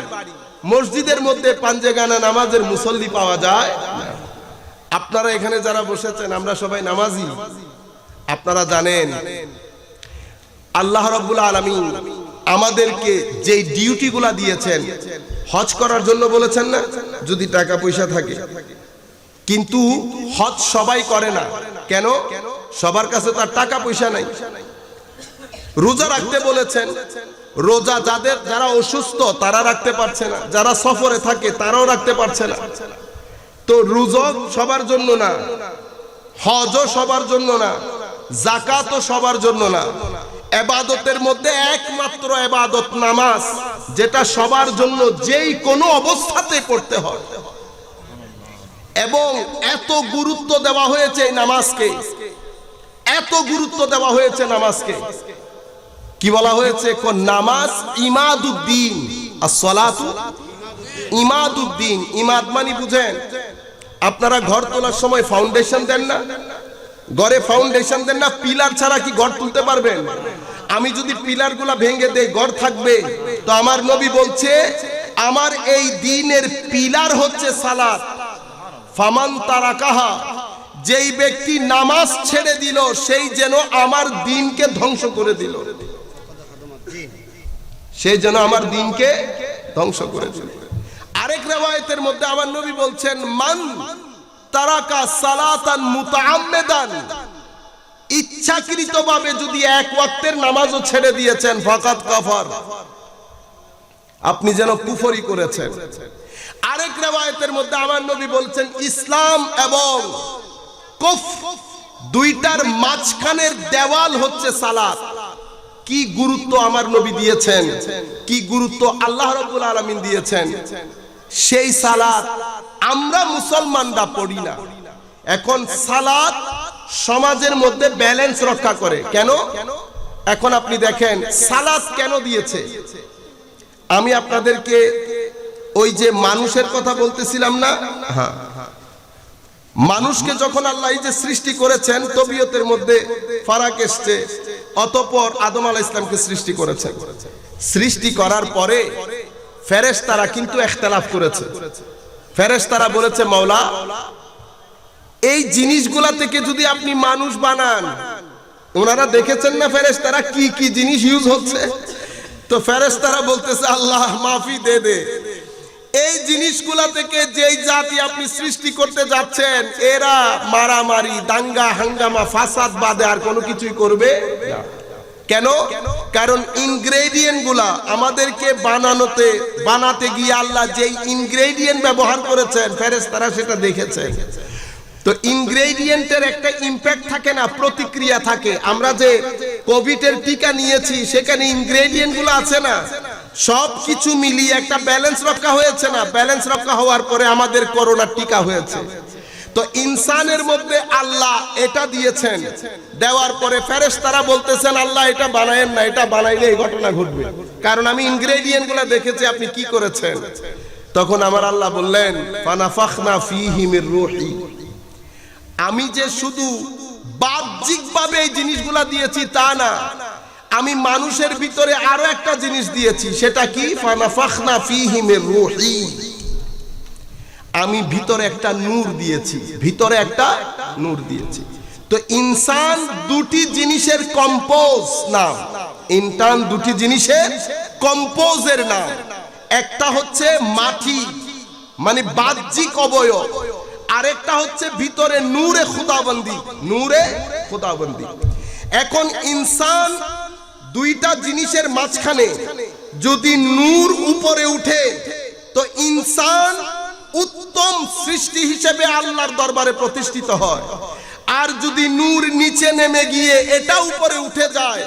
মসজিদের মধ্যে পাঞ্জেগানা নামাজের মুসল্লি পাওয়া যায় না। আপনারা এখানে যারা বসেছেন আমরা সবাই নামাজি। আপনারা জানেন আল্লাহ রাব্বুল আলামিন আমাদেরকে যে ডিউটিগুলা দিয়েছেন, হজ করার জন্য বলেছেন না, যদি টাকা পয়সা থাকে। কিন্তু হজ সবাই করে না, কেন? সবার কাছে তার টাকা পয়সা নাই। রোজা রাখতে বলেছেন, রোজা যারা অসুস্থ তারা রাখতে পারছে না, যারা সফরে থাকে তারাও রাখতে পারছে না। তো রোজা সবার জন্য না, হজও সবার জন্য না, যাকাতও সবার জন্য না। ইবাদতের মধ্যে একমাত্র ইবাদত নামাজ, যেটা সবার জন্য যেই কোনো অবস্থাতে পড়তে হয়। এবং এত গুরুত্ব দেওয়া হয়েছে এই নামাজকে, এত গুরুত্ব দেওয়া হয়েছে নামাজকে। কি বলা হয়েছে? নামাজ ইমাদুদ্দিন, as-সালাতু ইমাদুদ্দিন। ইমাদ মানে বুঝেন? আপনারা ঘর তোলার সময় ফাউন্ডেশন দেন না? ঘরে ফাউন্ডেশন দেন না? পিলার ছাড়া কি ঘর তুলতে পারবেন? আমি যদি পিলারগুলা ভেঙে দেই, ঘর থাকবে? তো আমার নবী বলছে, আমার এই দ্বীনের পিলার হচ্ছে সালাত। ফামান তারাকাহা, যেই ব্যক্তি নামাজ ছেড়ে দিল, সেই যেন আমার দ্বীনকে ধ্বংস করে দিল, সেই যেন আমার দ্বীনকে ধ্বংস করে দিল। আরেক riwayতের মধ্যে আমার নবী বলছেন, মান তারাকা সালাতান মুতাআম্মিদান, ইচ্ছাকৃতভাবে যদি এক ওয়াক্তের নামাজও ছেড়ে দিয়েছেন, ফাকাত কাফার, আপনি যেন কুফরি করেছেন। আরেক riwayতের মধ্যে আমার নবী বলছেন, ইসলাম এবং কুফর দুইটার মাঝখানের দেওয়াল হচ্ছে সালাত। কি গুরুত্ব আমার নবী দিয়েছেন, কি গুরুত্ব আল্লাহ রাব্বুল আলামিন দিয়েছেন। সেই সালাত আমরা মুসলমানরা পড়ি না। এখন সালাত সমাজের মধ্যে ব্যালেন্স রক্ষা করে। কেন? এখন আপনি দেখেন সালাত কেন দিয়েছে। আমি আপনাদেরকে ওই যে মানুষের কথা বলতেছিলাম না, হ্যাঁ, মানুষকে যখন আল্লাহ এই যে সৃষ্টি করেছেন, তবিয়তের মধ্যে ফারাক এসছে, অতঃপর আদম আলাইহিস সালামকে সৃষ্টি করেছেন। সৃষ্টি করার পরে ফেরেশতারা কিন্তু ইখতিলাফ করেছে। ফেরেশতারা বলেছে, মাওলা, এই জিনিসগুলা থেকে যদি আপনি মানুষ বানান, ওনারা দেখেছেন না ফেরেশতারা কি কি জিনিস ইউজ হচ্ছে। তো ফেরেশতারা বলতেছে, আল্লাহ মাফি দে দে, এই জিনিসগুলা থেকে যেই জাতি আপনি সৃষ্টি করতে যাচ্ছেন, এরা মারামারি, দাঙ্গা হাঙ্গামা, ফাসাদ বাদে আর কোনো কিছুই করবে না। কেন? কারণ ইনগ্রেডিয়েন্ট গুলা আমাদেরকে বানাতে গিয়ে আল্লাহ যেই ইনগ্রেডিয়েন্ট ব্যবহার করেছেন, ফেরেশতারা সেটা দেখেছেন। তো ইনগ্রেডিয়েন্টের একটা ইমপ্যাক্ট থাকে না, প্রতিক্রিয়া থাকে। আমরা যে কোভিড এর টিকা নিয়েছি, সেখানে ইনগ্রেডিয়েন্ট গুলো আছে না, সবকিছু মিলিয়ে একটা ব্যালেন্স রক্ষা হয়েছে না। ব্যালেন্স রক্ষা হওয়ার পরে আমাদের করোনার টিকা হয়েছে। তো ইনসানের মধ্যে আল্লাহ এটা দিয়েছেন, দেওয়ার পরে ফেরেশতারা বলতেছেন, আল্লাহ এটা বানায়েন না, এটা বানাইলে এই ঘটনা ঘটবে, কারণ আমি ইনগ্রেডিয়েন্ট গুলো দেখেছি আপনি কি করেছেন। তখন আমার আল্লাহ বললেন, ফানাফাখনা ফীহি মির রূহি, আমি যে শুধু বাহ্যিকভাবে এই জিনিসগুলা দিয়েছি তা না, আমি মানুষের ভিতরে আরো একটা জিনিস দিয়েছি। সেটা কি? ফানাফাখনা ফীহি মির রূহি, আমি ভিতরে একটা নূর দিয়েছি, ভিতরে একটা নূর দিয়েছি। তো ইনসান দুটি জিনিসের কম্পোজ নাম, ইনসান দুটি জিনিসের কম্পোজের নাম। একটা হচ্ছে মাটি, মানে বাহ্যিক অবয়ব, আরেকটা হচ্ছে ভিতরে নূরে খুদাবন্দি, নূরে খুদাবন্দি। এখন ইনসান দুইটা জিনিসের মাঝখানে যদি নূর উপরে উঠে, তো ইনসান উত্তম সৃষ্টি হিসেবে আল্লাহর দরবারে প্রতিষ্ঠিত হয়। আর যদি নূর নিচে নেমে গিয়ে এটা উপরে উঠে যায়,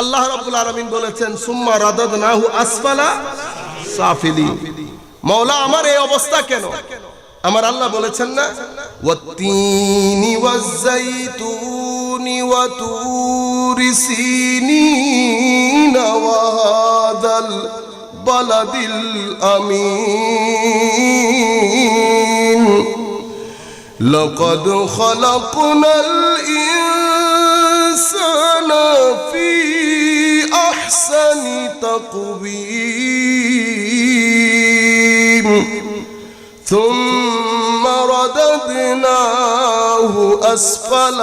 আল্লাহ রাব্বুল আলামিন বলেছেন, সুম্মা রাদাদনাহু আসফালা সাফিলিন। মাওলা, আমার এই অবস্থা কেন? আমার আল্লাহ বলেছেন না, ওয়াত্তিনি ওয়াজ্জাইতুনি ওয়া তুরি সিনিনা ওয়া হাদাল বালাদিল আমিন লাকাদ খালাকনাল ইনসানা ফি আহসানি তাকওয়িম ثم رددناه أسفل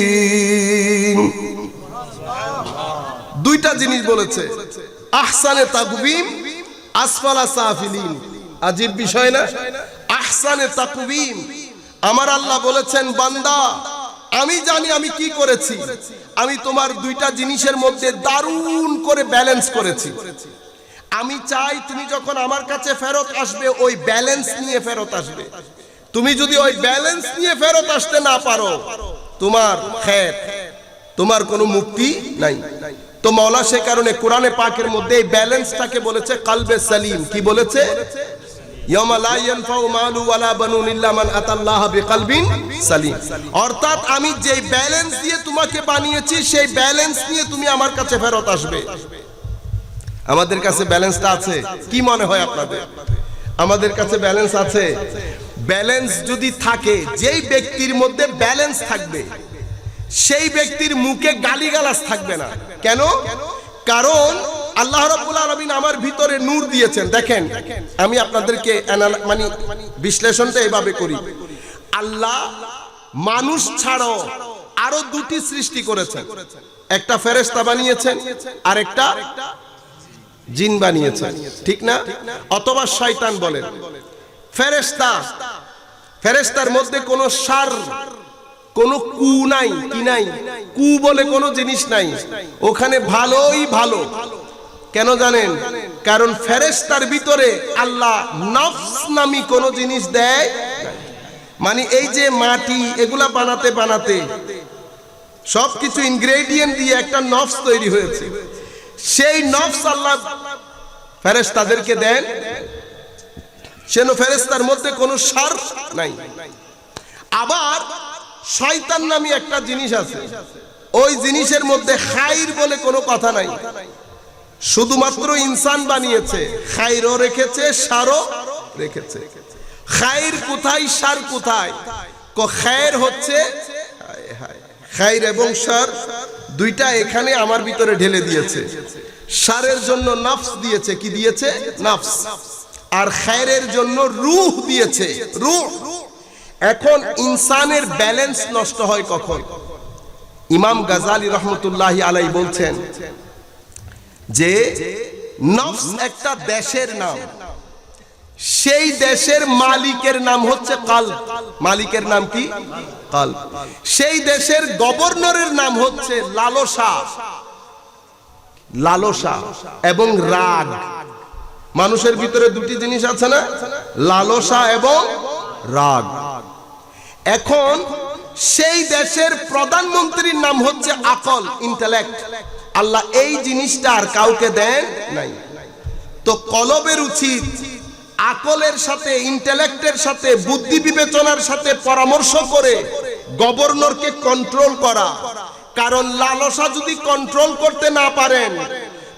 سافلين। দুইটা জিনিস বলেছে, আহসানে তাকওয়িম, আসফালা সাফিলিন। আজীব বিষয় না? আহসানে তাকওয়িম, আমার আল্লাহ বলেছেন, বান্দা, আমি জানি আমি কি করেছি। আমি তোমার দুইটা জিনিসের মধ্যে দারুণ করে ব্যালেন্স করেছি। আমি চাই তুমি যখন আমার কাছে ফেরত আসবে ওই ব্যালেন্স নিয়ে ফেরত আসবে। তুমি যদি ওই ব্যালেন্স নিয়ে ফেরত আসতে না পারো, তোমার খের, তোমার কোনো মুক্তি নাই। তো মাওলা সে কারণে কোরআনে পাকের মধ্যে এই ব্যালেন্সটাকে বলেছে কলবে সালিম। কি বলেছে? ইয়াউমা লা ইয়ানফাউ মালু ওয়ালা বানুন ইল্লা মান আতাল্লাহা বিকলবিন সালিম। অর্থাৎ আমি যে ব্যালেন্স দিয়ে তোমাকে বানিয়েছি সেই ব্যালেন্স নিয়ে তুমি আমার কাছে ফেরত আসবে। আমাদের কাছে ব্যালেন্সটা আছে? কি মনে হয় আপনাদের? আমাদের কাছে ব্যালেন্স আছে? ব্যালেন্স যদি থাকে, যেই ব্যক্তির মধ্যে ব্যালেন্স থাকবে সেই ব্যক্তির মুখে গালিগালাজ থাকবে না। কেন? কারণ আল্লাহ রাব্বুল আলামিন আমার ভিতরে নূর দিয়েছেন। দেখেন, আমি আপনাদেরকে মানে বিশ্লেষণটা এভাবে করি। আল্লাহ মানুষ ছাড়াও আরো দুটি সৃষ্টি করেছেন। একটা ফেরেশতা বানিয়েছেন আর একটা জিন বানিয়েছেন, ঠিক না? অথবা শয়তান বলেন। ফেরেশতার মধ্যে কোনো শার, কোনো কু নাই। কি নাই? কু বলে কোনো জিনিস নাই। ওখানে ভালোই ভালো। কেন জানেন? কারণ ফেরেশতার ভিতরে আল্লাহ নফস নামী কোনো জিনিস দেয়। মানে এই যে মাটি এগুলা বানাতে বানাতে সবকিছু ইনগ্রেডিয়েন্ট দিয়ে একটা নফস তৈরি হয়েছে। সেই নফস আল্লাহ ফেরেশতাদেরকে দেন। সেন ফেরেশতার মধ্যে কোনো সার নাই। আবার শয়তান নামী একটা জিনিস আছে, ওই জিনিসের মধ্যে খাইর বলে কোনো কথা নাই। শুধুমাত্র ইনসান বানিয়েছে, খাইরও রেখেছে, সারও রেখেছে। খাইর কোথায়, সার কোথায়? খাইর হচ্ছে, খাইর এবং সার দুইটা এখানে আমার ভিতরে ঢেলে দিয়েছে। সারের জন্য নফস দিয়েছে। কি দিয়েছে? নফস। আর খায়রের জন্য রূহ দিয়েছে, রূহ। এখন ইনসানের ব্যালেন্স নষ্ট হয় কখন? ইমাম গাজালি রহমতুল্লাহি আলাইহি বলছেন যে নফস একটা দেশের নাম, সেই দেশের মালিকের নাম হচ্ছে কলব। মালিকের নাম কি? কলব। সেই দেশের গভর্নরের নাম হচ্ছে লালসা, লালসা এবং রাগ। মানুষের ভিতরে দুটি জিনিস আছে না, লালসা এবং রাগ। এখন সেই দেশের প্রধানমন্ত্রীর নাম হচ্ছে আকল, ইন্টেলেক্ট। আল্লাহ এই জিনিসটা আর কাউকে দেন নাই। তো কলবের উচিত আকলের সাথে, ইন্টেলেক্টের সাথে, বুদ্ধি বিবেচনার সাথে পরামর্শ করে গভর্নরকে কন্ট্রোল করা। কারণ লালসা যদি কন্ট্রোল করতে না পারেন,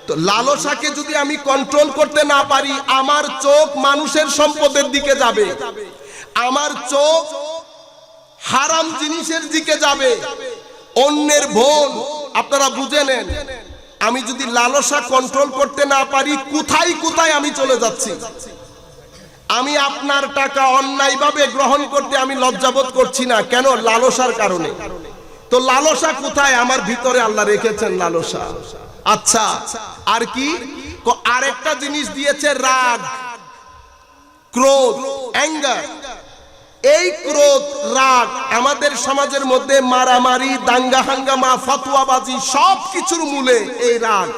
তো লালসাকে যদি আমি কন্ট্রোল করতে না পারি, আমার চোখ মানুষের সম্পদের দিকে যাবে, আমার চোখ হারাম জিনিসের দিকে যাবে, অন্যের ভোগ। আপনারা বুঝে নেন, আমি যদি লালসা কন্ট্রোল করতে না পারি, কোথায় কোথায় আমি চলে যাচ্ছি। আমি আপনার টাকা অন্যায়ভাবে গ্রহণ করতে আমি লজ্জাবোধ করছি না। কেন? লালসার কারণে। তো লালসা কোথায়? আমার ভিতরে আল্লাহ রেখেছেন লালসা। আচ্ছা, আর কি? আরেকটা জিনিস দিয়েছে রাগ, ক্রোধ, অ্যাঙ্গার। এই ক্রোধ, রাগ আমাদের সমাজের মধ্যে মারামারি, দাঙ্গা হাঙ্গামা, ফতোয়াবাজি সব কিছুর মূলে এই রাগ।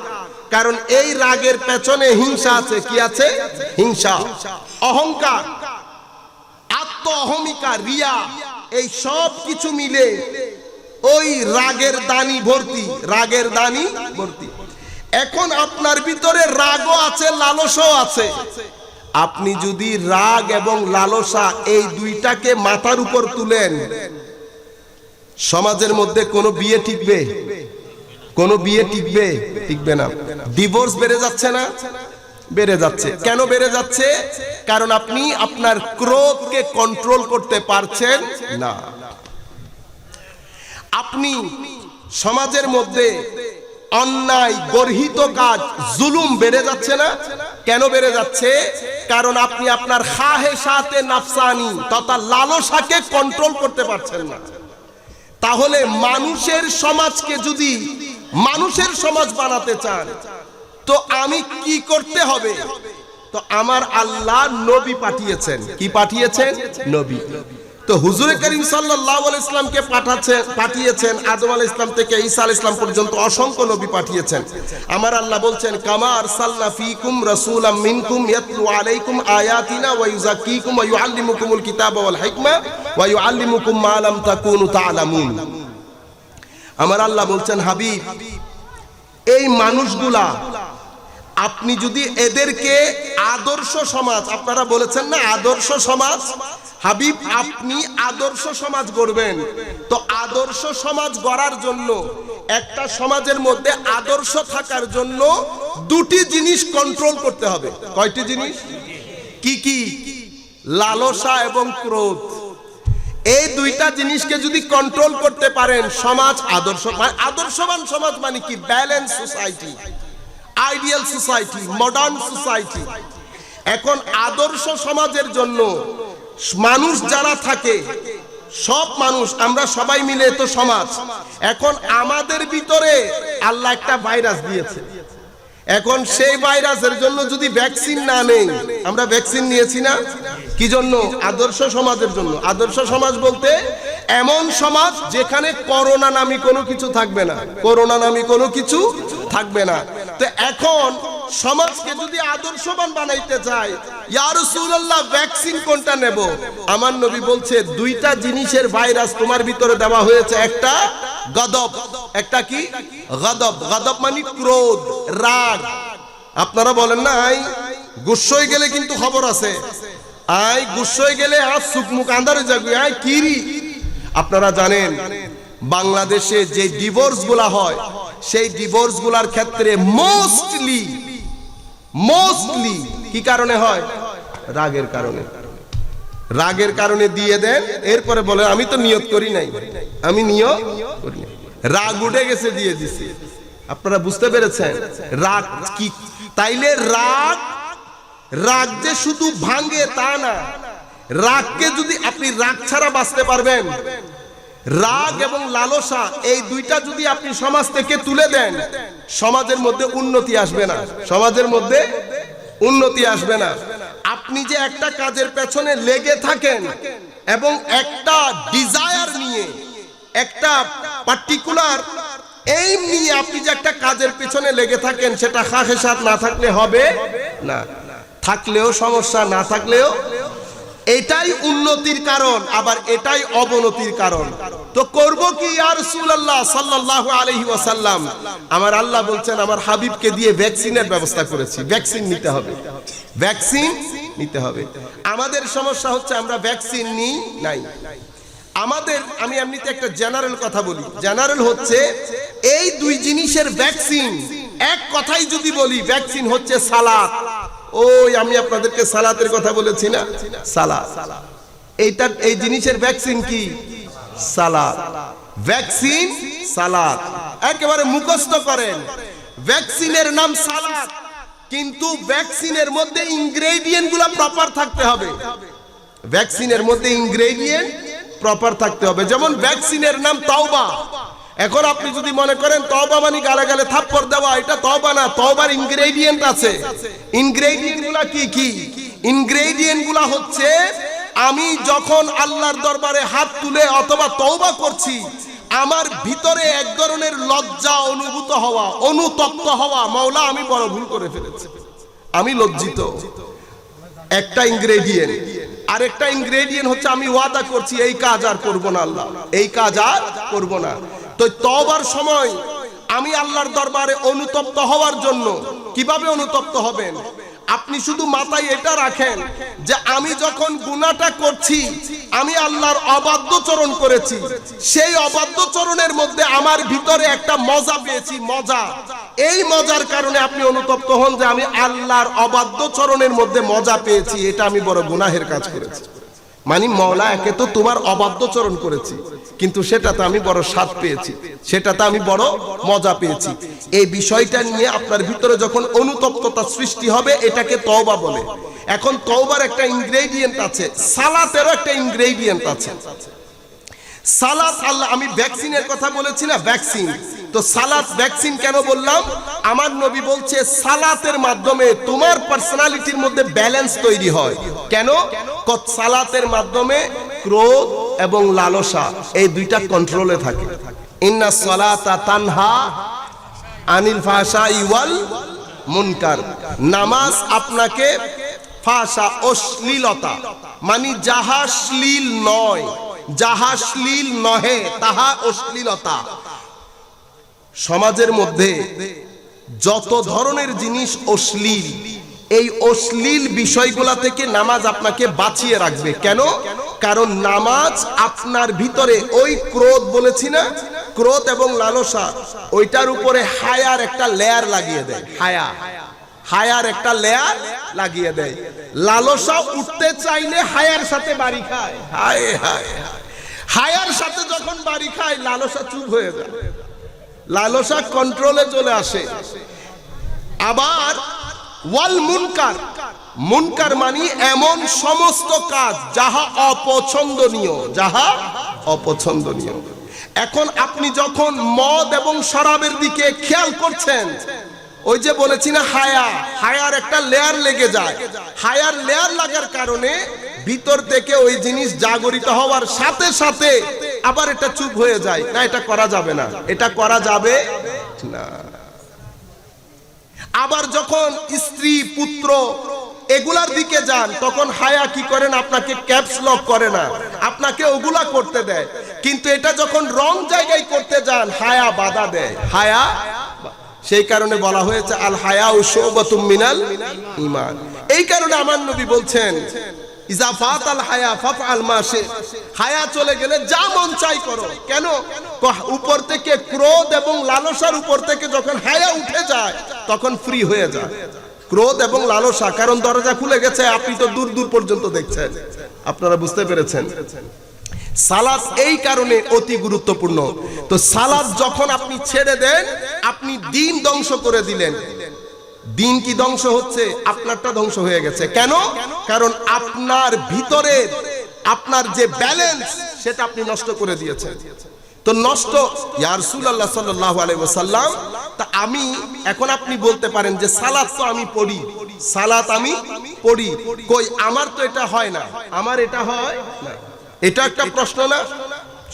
কারণ এই রাগের পেছনে হিংসা আছে। কি আছে? হিংসা, অহংকার, আত্ম অহমিকা, রিয়া, এই সব কিছু মিলে ওই রাগের দানি ভর্তি, রাগের দানি ভর্তি। এখন আপনার ভিতরে রাগও আছে, লালসাও আছে। আপনি যদি রাগ এবং লালসা এই দুইটাকে মাথার উপর তুলেন, সমাজের মধ্যে কোনো বিয়ে টিকবে? কোনো বিয়ে টিকবে? টিকবে না। ডিভোর্স বেড়ে যাচ্ছে না? বেড়ে যাচ্ছে। কেন বেড়ে যাচ্ছে? কারণ আপনি আপনার ক্রোধকে কন্ট্রোল করতে পারছেন না। আপনি সমাজের মধ্যে অন্যায়, গর্হিত কাজ, জুলুম বেড়ে যাচ্ছে না? কেন বেড়ে যাচ্ছে? কারণ আপনি আপনার খাহেশাতে নাফসানি তথা লালসাকে কন্ট্রোল করতে পারছেন না। তাহলে মানুষের সমাজকে যদি মানুষের সমাজ বানাতে চান, তো আমি কি করতে হবে? তো আমার আল্লাহ নবী পাঠিয়েছেন। কি পাঠিয়েছেন? নবী। তো হুজুরে করিম সাল্লাল্লাহু আলাইহি ইসলামকে পাঠিয়েছেন আদম আলাইহিস সালাম থেকে ঈসা আলাইহিস সালাম পর্যন্ত অসংখ্য নবী পাঠিয়েছেন। আমার আল্লাহ বলছেন কামা আরসালনা ফীকুম রাসূলাম মিনকুম ইয়াতলু আলাইকুম আয়াতিনা ওয়া ইউযাক্কিকুম ওয়া ইউআল্লিমুকুমুল কিতাবা ওয়াল হিকমা ওয়া ইউআল্লিমুকুম মা লাম তাকুনু তা'লামুন। আমার আল্লাহ বলছেন হাবিব এই মানুষগুলা আপনি যদি এদেরকে আদর্শ সমাজ, আপনারা বলেছেন না আদর্শ সমাজ, হাবিব আপনি আদর্শ সমাজ গড়বেন। তো আদর্শ সমাজ গড়ার জন্য একটা সমাজের মধ্যে আদর্শ থাকার জন্য দুটি জিনিস কন্ট্রোল করতে হবে। কয়টি জিনিস? কি কি? লালসা এবং ক্রোধ। এই দুইটা জিনিসকে যদি কন্ট্রোল করতে পারেন সমাজ আদর্শবান সমাজ মানে কি? Balance society, ideal society, modern society. এখন আদর্শ সমাজের জন্য মানুষ যারা থাকে সব মানুষ আমরা সবাই মিলে তো সমাজ। এখন আমাদের ভিতরে আল্লাহ একটা ভাইরাস দিয়েছে। এখন সেই ভাইরাসের জন্য যদি ভ্যাকসিন না নেই, আমরা ভ্যাকসিন নিয়েছি না কি জন্য? আদর্শ সমাজের জন্য। আদর্শ সমাজ বলতে এমন সমাজ যেখানে করোনা নামী কোনো কিছু থাকবে না, করোনা নামী কোনো কিছু থাকবে না। তো এখন সমাজকে যদি আদর্শবান বানাইতে চাই, ইয়া রাসূলুল্লাহ ভ্যাকসিন কোনটা নেব? আমার নবী বলছে দুইটা জিনিসের ভাইরাস তোমার ভিতরে দেওয়া হয়েছে। একটা গদব, একটা কি? গদব। গদব মানে ক্রোধ, রাগ। আপনারা বলেন না আই গুস্সা হয়ে গেলে কিন্তু খবর আছে, আই গুস্সা হয়ে গেলে আর সুখ মুখ আন্দারে যাবে আই কিরি। আপনারা জানেন বাংলাদেশে যে ডিভোর্স গুলা হয় সেই ডিভোর্স গুলার ক্ষেত্রে মোস্টলি কি কারণে হয়? রাগের কারণে। রাগের কারণে দিয়ে দেন, এরপরে বলে আমি তো নিয়ত করি নাই, আমি নিয়ত করি নাই, রাগ উঠে গেছে দিয়ে দিছি। আপনারা বুঝতে পেরেছেন রাগ কি? তাইলে রাগ যে শুধু ভাঙে তা না, রাগকে যদি আপনি রাগ ছাড়া বাঁচতে পারবেন, রাগ এবং লালসা এই দুইটা যদি আপনি সমাজ থেকে তুলে দেন সমাজের মধ্যে উন্নতি আসবে না, সমাজের মধ্যে উন্নতি আসবে না। আপনি যে একটা কাজের পেছনে লেগে থাকেন এবং একটা ডিজায়ার নিয়ে, একটা পার্টিকুলার এইম নিয়ে আপনি যে একটা কাজের পেছনে লেগে থাকেন, সেটা খাহেসাত না থাকলে হবে না, থাকলেও সমস্যা, না থাকলেও। এটাই উন্নতির কারণ, আবার এটাই অবনতির কারণ। তো করব কি ইয়া রাসূলুল্লাহ সাল্লাল্লাহু আলাইহি ওয়াসাল্লাম? আমার আল্লাহ বলছেন আমার হাবিবকে দিয়ে ভ্যাকসিনের ব্যবস্থা করেছি। ভ্যাকসিন নিতে হবে, ভ্যাকসিন নিতে হবে। আমাদের সমস্যা হচ্ছে আমরা ভ্যাকসিন নিই নাই। আমি এমনিতে একটা জেনারেল কথা বলি, জেনারেল হচ্ছে এই দুই জিনিসের ভ্যাকসিন। এক কথাই যদি বলি ভ্যাকসিন হচ্ছে সালাত। ওই আমি আপনাদেরকে সালাতের কথা বলেছি না, সালাত। এই জিনিসের ভ্যাকসিন কি? সালাত। ভ্যাকসিন সালাত, একেবারে মুখস্থ করেন। ভ্যাকসিনের নাম সালাত, কিন্তু ভ্যাকসিনের মধ্যে ইনগ্রেডিয়েন্ট গুলা প্রপার থাকতে হবে। ভ্যাকসিনের মধ্যে ইনগ্রেডিয়েন্ট প্রপার থাকতে হবে। যেমন ভ্যাকসিনের নাম তওবা। এখন আপনি যদি মনে করেন তওবা মানে গালে গালে থাপ্পড় দেওয়া, এটা তওবা না। তওবার ইনগ্রেডিয়েন্ট আছে। ইনগ্রেডিয়েন্ট গুলা কি কি? ইনগ্রেডিয়েন্ট গুলা হচ্ছে আমি যখন আল্লাহর দরবারে হাত তুলে অথবা তওবা করছি, আমার ভিতরে এক ধরনের লজ্জা অনুভূত হওয়া, অনুতপ্ত হওয়া, মাওলা আমি বড় ভুল করে ফেলেছি, আমি লজ্জিত। একটা ইনগ্রেডিয়েন্ট। আরেকটা ইনগ্রেডিয়েন্ট হচ্ছে আমি ওয়াদা করছি এই কাজ আর করব না, আল্লাহ এই কাজ আর করব না। তো তওবার সময় আমি আল্লাহর দরবারে অনুতপ্ত হওয়ার জন্য কিভাবে অনুতপ্ত হবেন? আপনি শুধু মাথায় এটা রাখেন যে আমি যখন গুনাহটা করছি, আমি আল্লাহর অবাধ্যচরণ করেছি, সেই অবাধ্যচরণের মধ্যে আমার ভিতরে একটা মজা পেয়েছি, মজা। এই মজার কারণে আপনি অনুতপ্ত হন যে আমি আল্লাহর অবাধ্যচরণের মধ্যে মজা পেয়েছি, এটা আমি বড় গুনাহের কাজ করেছি। মানে মওলা একে তো তোমার অবাধ্যচরণ করেছি, কিন্তু সেটাতে আমি বড় স্বাদ পেয়েছি, সেটাতে আমি বড় মজা পেয়েছি। এই বিষয়টা নিয়ে আপনার ভিতরে যখন অনুতপ্ততা সৃষ্টি হবে, এটাকে তওবা বলে। এখন তওবার একটা ইনগ্রেডিয়েন্ট আছে, সালাতেরও একটা ইনগ্রেডিয়েন্ট আছে। সালাত, আল্লাহ আমি ভ্যাকসিনের কথা বলেছি না, ভ্যাকসিন। তো সালাত ভ্যাকসিন কেন বললাম? আমার নবী বলছে সালাতের মাধ্যমে তোমার পার্সোনালিটির মধ্যে ব্যালেন্স তৈরি হয়। কেন? সালাতের মাধ্যমে ক্রোধ এবং লালসা, এই দুইটা কন্ট্রোলে থাকে। ইন্নাস সালাতা তানহা আনিল ফাহশাই ওয়াল মুনকার, নামাজ আপনাকে ফাহশা অশ্লীলতা, মানে যাহা শ্লীল নয়, যাহা শ্লীল নহে তাহা অশ্লীলতা। সমাজের মধ্যে যত ধরনের জিনিস অশ্লীল, এই অশ্লীল বিষয়গুলা থেকে নামাজ আপনাকে বাঁচিয়ে রাখবে। কেন? কারণ নামাজ আপনার ভিতরে ওই ক্রোধ বলেছি না, ক্রোধ এবং লালসা, ওইটার উপরে হায়ার একটা লেয়ার লাগিয়ে দেয়। হায়ার একটা লেয়ার লাগিয়ে দেয়। লালসা উঠতে চাইলে হায়ার সাথে বাড়ি খায়। হায়ার সাথে যখন বাড়ি খায় লালসা চুপ হয়ে যায়, লালসা কন্ট্রোলে চলে আসে। আবার ওয়াল মুনকার, মুনকার মানে এমন সমস্ত কাজ যাহা অপছন্দনীয়, যাহা অপছন্দনীয়। এখন আপনি যখন মদ এবং শরাবের দিকে খেয়াল করছেন, ওই যে বলেছি না হায়ার একটা লেয়ার লেগে যায়। হায়ার লেয়ার লাগার কারণে ভিতর থেকে ওই জিনিস জাগরিত হওয়ার সাথে সাথে আবার এটা চুপ হয়ে যায়, না এটা করা যাবে না, এটা করা যাবে না। আবার যখন স্ত্রী পুত্র এগুলার দিকে যান, তখন হায়া কি করেন, আপনাকে ক্যাপস লক করে না, আপনাকে ওগুলা করতে দেয়। কিন্তু এটা যখন রং জায়গায় করতে যান, হায়া বাধা দেয়, হায়া। সেই কারণে বলা হয়েছে আল হায়াউ শুবাতুম মিনাল ঈমান। এই কারণে আমার নবী বলছেন ইজা ফাতাল হায়া ফাফআল মা শি, হায়া চলে গেলে যা মন চাই করো। কেন? উপর থেকে ক্রোধ এবং লালসার উপর থেকে যখন হায়া উঠে যায় তখন ফ্রি হয়ে যায় ক্রোধ এবং লালসা। কারণ দরজা খুলে গেছে, আপনি তো দূর দূর পর্যন্ত দেখছেন। আপনারা বুঝতে পেরেছেন? সালাত এই কারণে অতি গুরুত্বপূর্ণ। তো সালাত যখন আপনি ছেড়ে দেন, আপনি দিন ধ্বংস করে দিলেন। দিন কি ধ্বংস হচ্ছে? আপনারটা ধ্বংস হয়ে গেছে। কেন? কারণ আপনার ভিতরে আপনার যে ব্যালেন্স সেটা আপনি নষ্ট করে দিয়েছেন। তো নষ্ট, ইয়া রাসূলুল্লাহ সাল্লাল্লাহু আলাইহি ওয়াসাল্লাম, তা আমি এখন আপনি বলতে পারেন যে সালাত তো আমি পড়ি, সালাত আমি পড়ি, কই আমার তো এটা হয় না, আমার এটা হয় না। এটা একটা প্রশ্ন না?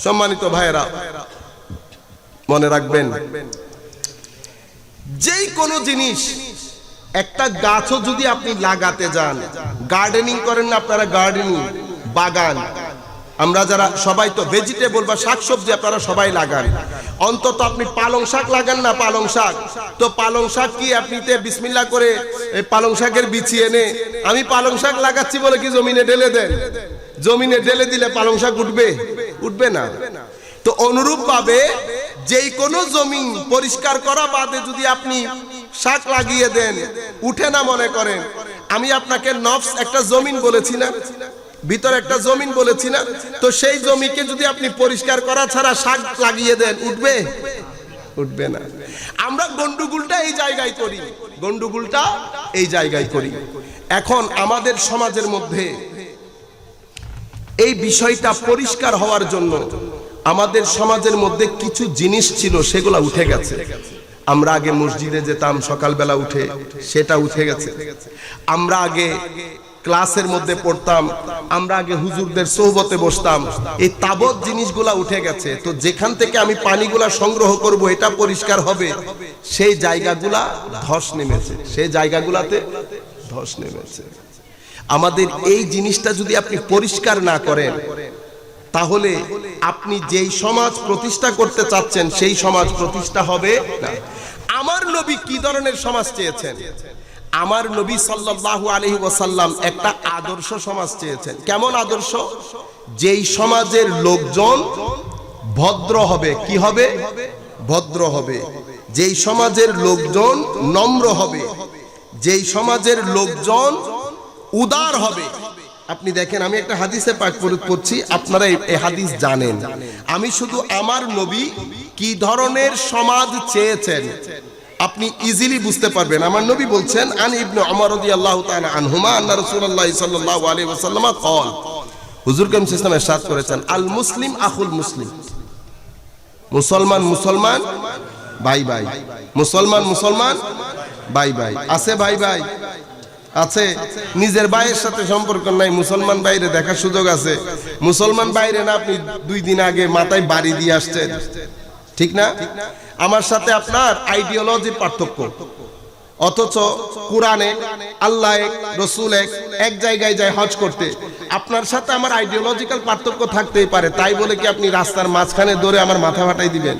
সম্মানিত ভাইয়েরা, মনে রাখবেন, যেই কোনো জিনিস, একটা গাছও যদি আপনি লাগাতে যান, গার্ডেনিং করেন না আপনারা, গার্ডেনিং বাগান, আমরা যারা সবাই তো ভেজিটেবল বা শাকসবজি আপনারা সবাই লাগান, অন্তত আপনি পালং শাক লাগান না, পালং শাক। তো পালং শাক কি আপনি বিসমিল্লাহ করে পালং শাকের বিচি এনে আমি পালং শাক লাগাচ্ছি বলে কি জমিনে ঢেলে দেন? জমিনে ঢেলে দিলে পালং শাক উঠবে? উঠবে না। তো অনুরূপ ভাবে যেই কোনো জমিন পরিষ্কার করা বাদে যদি আপনি শাক লাগিয়ে দেন, উঠে না মনে করেন। আমি আপনাকে নফস একটা জমিন বলেছি না, ভিতরে একটা জমিন বলেছি না, তো সেই জমিকে যদি আপনি পরিষ্কার করা ছাড়া শাক লাগিয়ে দেন, উঠবে? উঠবে না। আমরা গন্ডগোলটা এই জায়গায় করি, গন্ডগোলটা এই জায়গায় করি। এখন আমাদের সমাজের মধ্যে এই বিষয়টা পরিষ্কার হওয়ার জন্য আমাদের সমাজের মধ্যে কিছু জিনিস ছিল, সেগুলো উঠে গেছে। আমরা আগে মসজিদে যেতাম সকালবেলা উঠে, সেটা উঠে গেছে। আমরা আগে ক্লাসের মধ্যে পড়তাম, আমরা আগে হুজুরদের সোহবতে বসতাম, এই তাবৎ জিনিসগুলা উঠে গেছে। তো যেখান থেকে আমি পানিগুলা সংগ্রহ করব, এটা পরিষ্কার হবে, সেই জায়গাগুলা ধস নেমেছে, সেই জায়গাগুলাতে ধস নেমেছে। আমাদের এই জিনিসটা যদি আপনি পরিষ্কার না করেন, তাহলে আপনি যেই সমাজ প্রতিষ্ঠা করতে চাচ্ছেন সেই সমাজ প্রতিষ্ঠা হবে না। আমার নবী কি ধরনের সমাজ চেয়েছেন? আমার নবী সাল্লাল্লাহু আলাইহি ওয়াসাল্লাম একটা আদর্শ সমাজ চেয়েছেন। কেমন আদর্শ? যেই সমাজের লোকজন ভদ্র হবে। কি হবে? ভদ্র হবে। যেই সমাজের লোকজন নম্র হবে, যেই সমাজের লোকজন উদার হবে। আপনি দেখেন, আমি একটা হাদিসে পাক পড়ছি, আপনারা এই হাদিস জানেন। আমি শুধু আমার নবী কি ধরনের সমাজ চেয়েছেন আপনি ইজিলি বুঝতে পারবেন। আমার নবী বলছেন, আন ইবনে উমর রাদিয়াল্লাহু তাআলা আনহুমা আন্না রাসূলুল্লাহ সাল্লাল্লাহু আলাইহি ওয়াসাল্লাম قال, হুজুর করিম সাল্লাল্লাহু আলাইহি ওয়াসাল্লাম ইরশাদ করেছেন, আল মুসলিম আখুল মুসলিম, মুসলমান মুসলমান ভাই ভাই, মুসলমান মুসলমান ভাই ভাই। আছে ভাই ভাই? আছে? নিজের ভাইয়ের সাথে সম্পর্ক নাই, মুসলমান বাইরে দেখার সুযোগ আছে। মুসলমান বাইরে না, আপনি 2 দিন আগে মাথায় বাড়ি দিয়ে আসছেন, ঠিক না? আমার সাথে আপনার আইডিওলজির পার্থক্য, অথচ কোরআনে আল্লাহ এক, রসুল এক জায়গায় যায় হজ করতে। আপনার সাথে আমার আইডিওলজিক্যাল পার্থক্য থাকতেই পারে, তাই বলে কি আপনি রাস্তার মাঝখানে ধরে আমার মাথা ফাটাই দিবেন?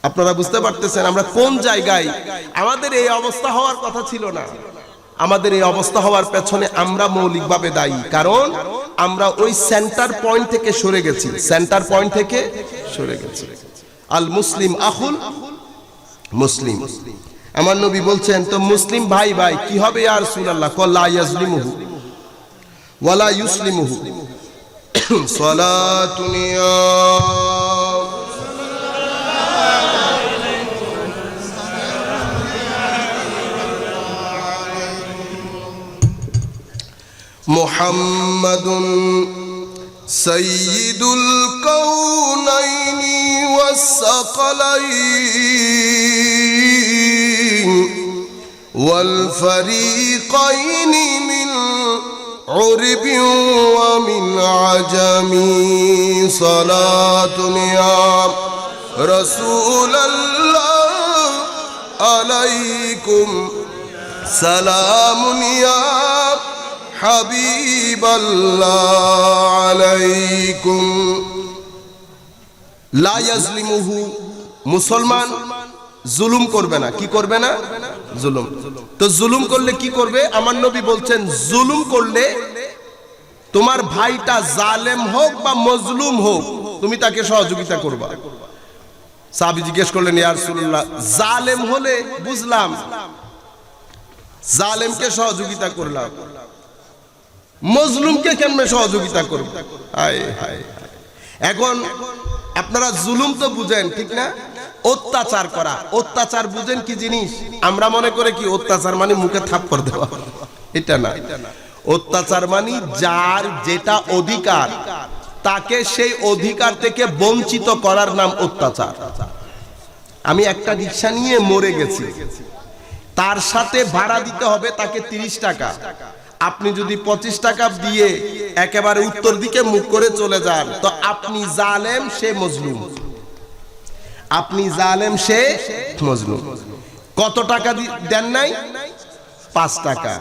আপনারা বুঝতে পারতেছেন আমরা কোন জায়গায়? আমাদের এই অবস্থা হওয়ার কথা ছিল না। আমাদের এই অবস্থা হওয়ার পেছনে আমরা মৌলিকভাবে দায়ী, কারণ আমরা ওই সেন্টার পয়েন্ট থেকে সরে গেছি। সেন্টার পয়েন্ট থেকে সরে গেছি। আল মুসলিম আখুল মুসলিম। আমার নবী বলছেন, তো মুসলিম ভাই ভাই কি হবে ইয়া রাসূলুল্লাহ? লা ইয়াজলিমুহু ওয়ালা ইউসলিমুহু। সালাতুন ইয়া মুহাম্মাদুন সাইয়্যিদুল কাউনাইনি ওয়াস সাকালাইন ওয়াল ফারিকাইনি মিন উরবি ওয়া মিন আজামি। সালাতুন ইয়া রাসূলাল্লাহ আলাইকুম সালামুন ইয়া হাবিবাল্লাহ আলাইকুম। লা ইয়াজলিমুহু, মুসলমান জুলুম করবে না। কি করবে না? জুলুম। তো জুলুম করলে কি করবে? আমার নবী বলছেন, জুলুম করলে তোমার ভাইটা জালেম হোক বা মজলুম হোক, তুমি তাকে সহযোগিতা করবা। সাহাবী জিজ্ঞেস করলেন, ইয়া রাসূলুল্লাহ, জালেম হলে বুঝলাম, জালেমকে সহযোগিতা করলাম, মজলুমকে কেমনে সহযোগিতা করব? হায় হায়। এখন আপনারা জুলুম তো বুঝেন, ঠিক না? অত্যাচার করা, অত্যাচার বুঝেন কি জিনিস? আমরা মনে করে কি অত্যাচার মানে মুখে থাপ্পড় দেওয়া, এটা না। অত্যাচার মানে যার যেটা অধিকার, তাকে সেই অধিকার থেকে বঞ্চিত করার নাম অত্যাচার। আমি একটা রিকশা নিয়ে মরে গেছি, তার সাথে ভাড়া দিতে হবে তাকে 30 টাকা। আপনি যদি 25 টাকা দিয়ে একেবারে উত্তর দিকে মুখ করে চলে যান, তো আপনি জালেম, সে মজলুম। আপনি জালেম, সে মজলুম। কত টাকা দেন নাই? 5 টাকা।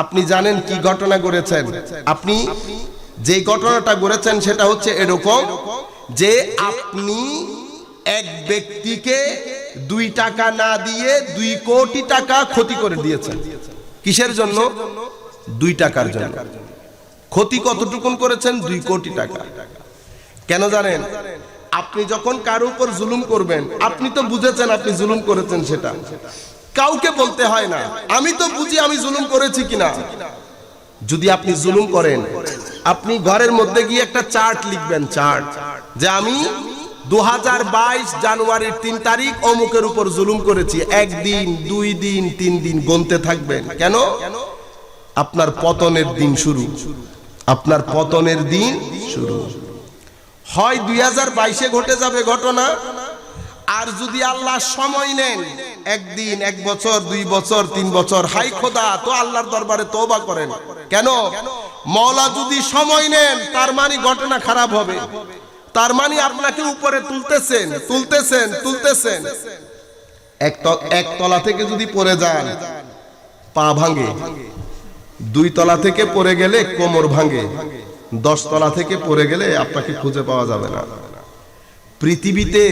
আপনি জানেন কি ঘটনা করেছেন? আপনি যে ঘটনাটা করেছেন সেটা হচ্ছে এরকম যে আপনি এক ব্যক্তিকে 2 টাকা না দিয়ে 2 কোটি টাকা ক্ষতি করে দিয়েছেন। কিসের জন্য? 2 টাকার জন্য। ক্ষতি কতটুকুন করেছেন? 2 কোটি টাকা। কেন জানেন? আপনি যখন কারো উপর জুলুম করবেন, আপনি তো বুঝেছেন আপনি জুলুম করেছেন, সেটা কাউকে বলতে হয় না। আমি তো বুঝি আমি জুলুম করেছি কিনা। যদি আপনি জুলুম করেন, আপনি ঘরের মধ্যে গিয়ে একটা চার্ট লিখবেন, চার্ট, যে আমি 2022 জানুয়ারির 3 তারিখ অমুকের উপর জুলুম করেছি। 1 দিন, 2 দিন, 3 দিন গুনতে থাকবেন। কেন? আপনার পতনের দিন শুরু। আপনার পতনের দিন শুরু হয় 2022-এ ঘটে যাবে ঘটনা। আর যদি আল্লাহ সময় নেন, 1 দিন, 1 বছর, 2 বছর, 3 বছর, হাই খোদা, তো আল্লাহর দরবারে তওবা করেন। কেন? মওলা যদি সময় নেন, তার মানে ঘটনা খারাপ হবে। তার মানে আপনাকে উপরে তুলতেছেন, তুলতেছেন, তুলতেছেন। এক তলা থেকে যদি পড়ে যান, পা ভাঙে। 2 তলা থেকে পড়ে গেলে কোমর ভাঙে। 10 তলা থেকে পড়ে গেলে আপনাকে খুঁজে পাওয়া যাবে না। পৃথিবীতে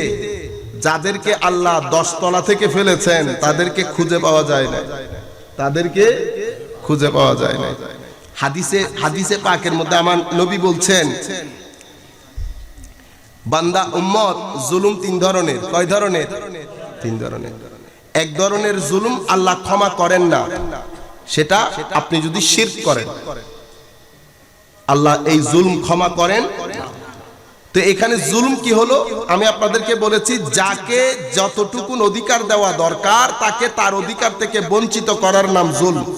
যাদেরকে আল্লাহ 10 তলা থেকে ফেলেছেন, তাদেরকে খুঁজে পাওয়া যায় না। তাদেরকে খুঁজে পাওয়া যায় না। হাদিসে পাকের মধ্যে আমার নবী বলছেন, বান্দা উম্মত জুলুম 3 ধরনের। কয় ধরনের? 3 ধরনের। এক ধরনের জুলুম আল্লাহ ক্ষমা করেন না, সেটা আপনি যদি শিরক করেন, আল্লাহ এই জুলুম ক্ষমা করেন। তো এখানে জুলুম কি হলো? আমি আপনাদেরকে বলেছি, যাকে যতটুকুন অধিকার দেওয়া দরকার, তাকে তার অধিকার থেকে বঞ্চিত করার নাম জুলুম।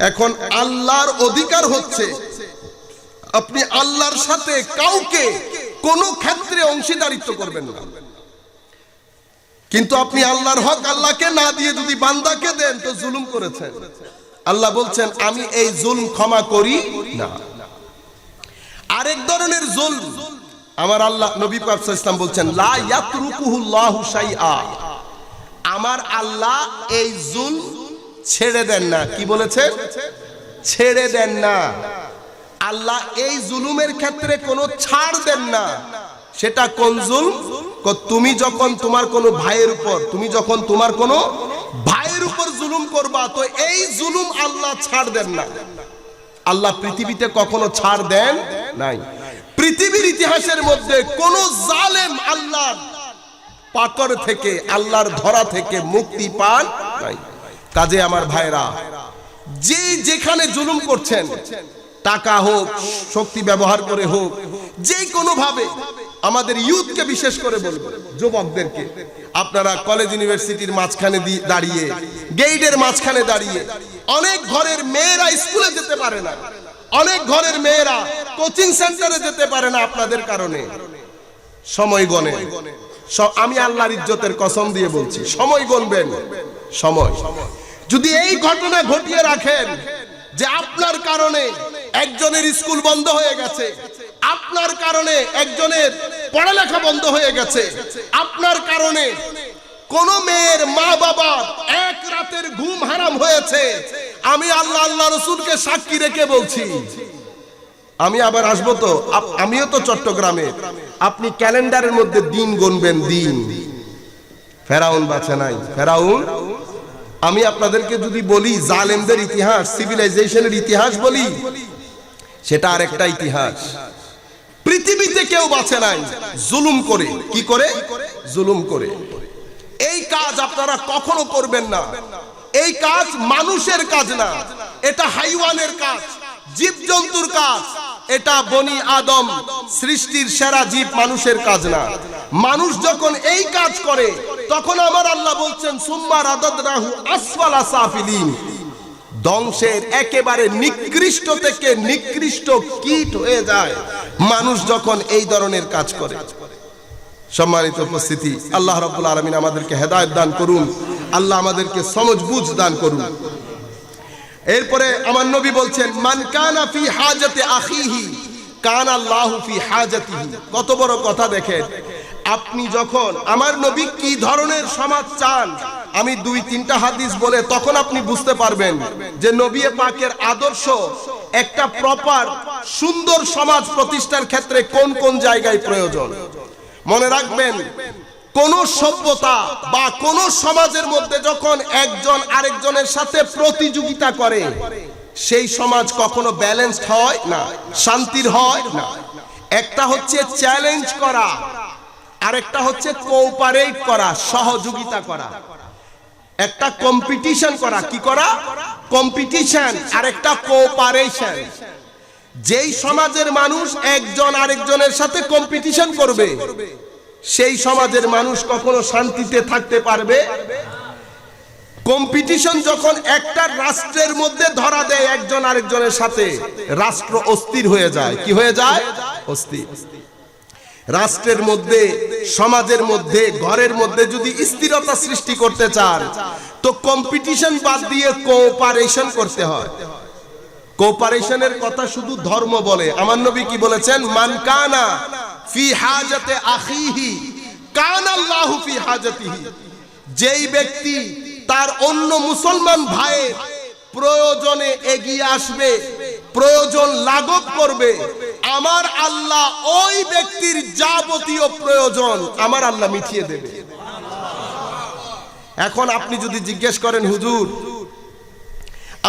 এখন আল্লাহর অধিকার হচ্ছে আপনি আল্লাহর সাথে কাউকে কোনো ক্ষেত্রে অংশীদারিত্ব করবেন না। কিন্তু আপনি আল্লাহর হক আল্লাহকে না দিয়ে যদি বান্দাকে দেন তো জুলুম করেছেন। আল্লাহ বলছেন আমি এই জুলম ক্ষমা করি না। আরেক ধরনের জুলম আমার আল্লাহ নবী পাক সাল্লাল্লাহু আলাইহি ওয়াসাল্লাম বলছেন লা ইয়াতরুকুহুল্লাহু শাইআ, আমার আল্লাহ এই জুলম ছেড়ে দেন না। কি বলেছেন? ছেড়ে দেন না। আল্লাহ এই জুলুমের ক্ষেত্রে কোনো ছাড় দেন না। সেটা কোন জুলম? তুমি যখন তোমার কোনো ভাইয়ের উপর, তুমি যখন তোমার কোনো ভাইয়ের উপর জুলুম করবা তো এই জুলুম আল্লাহ ছাড় দেন না। আল্লাহ পৃথিবীতে কখনো ছাড় দেন নাই। পৃথিবীর ইতিহাসের মধ্যে কোন জালেম আল্লাহর পাকড় থেকে, আল্লাহর ধরা থেকে মুক্তি পান নাই। কাজে আমার ভাইরা, যে যেখানে জুলুম করছেন, টাকা হোক, শক্তি ব্যবহার করে হোক, যে কোনো ভাবে, আমাদের ইউথকে বিশেষ করে বলবো, যুবকদেরকে, আপনারা কলেজ ইউনিভার্সিটির মাঝখানে দাঁড়িয়ে, গেটের মাঝখানে দাঁড়িয়ে, অনেক ঘরের মেয়েরা স্কুলে যেতে পারে না, অনেক ঘরের মেয়েরা কোচিং সেন্টারে যেতে পারে না আপনাদের কারণে। সময় গণে, আমি আল্লাহর ইজ্জতের কসম দিয়ে বলছি, সময় গণবেন। সময় যদি এই ঘটনা ঘটিয়ে রাখেন যে আপনার কারণে একজনের স্কুল বন্ধ হয়ে গেছে, আপনার কারণে একজনের পড়ালেখা বন্ধ হয়ে গেছে, আপনার কারণে কোন মেয়ের মা বাবার এক রাতের ঘুম হারাম হয়েছে, আমি আল্লাহ আল্লাহ রসুলকে সাক্ষী রেখে বলছি, আমি আবার আসবো তো, আমিও তো চট্টগ্রামে, আপনি ক্যালেন্ডারের মধ্যে দিন গুনবেন, দিন। ফেরাউন বাঁচে নাই, ফেরাউন। আমি আপনাদেরকে যদি বলি জালেমদের ইতিহাস, সিভিলাইজেশনের ইতিহাস বলি, সেটা আরেকটা ইতিহাস। পৃথিবীতে কেউ বাঁচে নাই জুলুম করে। কি করে? জুলুম করে। এই কাজ আপনারা কখনো করবেন না। এই কাজ মানুষের কাজ না, এটা হাইওয়ানের কাজ, জীবজন্তুর কাজ। এটা বনি আদম, সৃষ্টির সেরা জীব, মানুষের কাজ না। মানুষ যখন এই কাজ করে তখন আমার আল্লাহ বলছেন সুম্মা রাদাদনাহু আসফালা সাফিলিন, ধ্বংসের একেবারে নিকৃষ্ট থেকে নিকৃষ্ট কীট হয়ে যায় মানুষ যখন এই ধরনের কাজ করে। সম্মানিত উপস্থিতি, আল্লাহ রাব্বুল আলামিন আমাদেরকে হেদায়েত দান করুন, আল্লাহ আমাদেরকে সমঝ বুঝ দান করুন। এরপরে আমার নবী বলছেন মান কানা ফি হাজাতি আখিহি কানা আল্লাহু ফি হাজাতিহি। কত বড় কথা দেখেন। আপনি যখন, আমার নবী কি ধরনের সমাজ চান, আমি 2-3টা হাদিস বলে তখন আপনি বুঝতে পারবেন যে নবী পাকের আদর্শ একটা প্রপার সুন্দর সমাজ প্রতিষ্ঠার ক্ষেত্রে কোন কোন জায়গায় প্রয়োজন। মনে রাখবেন, কোন সভ্যতা বা কোন সমাজের মধ্যে যখন একজন আরেকজনের সাথে প্রতিযোগিতা করে, সেই সমাজ কখনো ব্যালেন্সড হয় না, শান্তির হয় না। একটা হচ্ছে চ্যালেঞ্জ করা, আরেকটা হচ্ছে কোঅপারেট করা, সহযোগিতা করা। একটা কম্পিটিশন করা, কি করা? কম্পিটিশন, আরেকটা কোঅপারেশন। যেই সমাজের মানুষ একজন আরেকজনের সাথে কম্পিটিশন করবে, সেই সমাজের মানুষ কখনো শান্তিতে থাকতে পারবে। কম্পিটিশন যখন একটা রাষ্ট্রের মধ্যে ধরা দেয় একজন আরেকজনের সাথে, রাষ্ট্র অস্থির হয়ে যায়। কি হয়ে যায়? অস্থির। রাষ্ট্রের মধ্যে, সমাজের মধ্যে, ঘরের মধ্যে যদি স্থিরতা সৃষ্টি করতে চান তো কম্পিটিশন বাদ দিয়ে কোঅপারেশন করতে হয়। কোঅপারেশনের কথা শুধু ধর্ম বলে। আমার নবী কি বলেছেন? মান কানা ফি হাজাতে আখিহি কানা আল্লাহু ফি হাজাতিহি। যেই ব্যক্তি তার অন্য মুসলমান ভাইয়ের প্রয়োজনে এগিয়ে আসবে, প্রয়োজন লাঘব করবে, আমার আল্লাহ ওই ব্যক্তির যাবতীয় প্রয়োজন আমার আল্লাহ মিটিয়ে দেবে। এখন আপনি যদি জিজ্ঞেস করেন হুজুর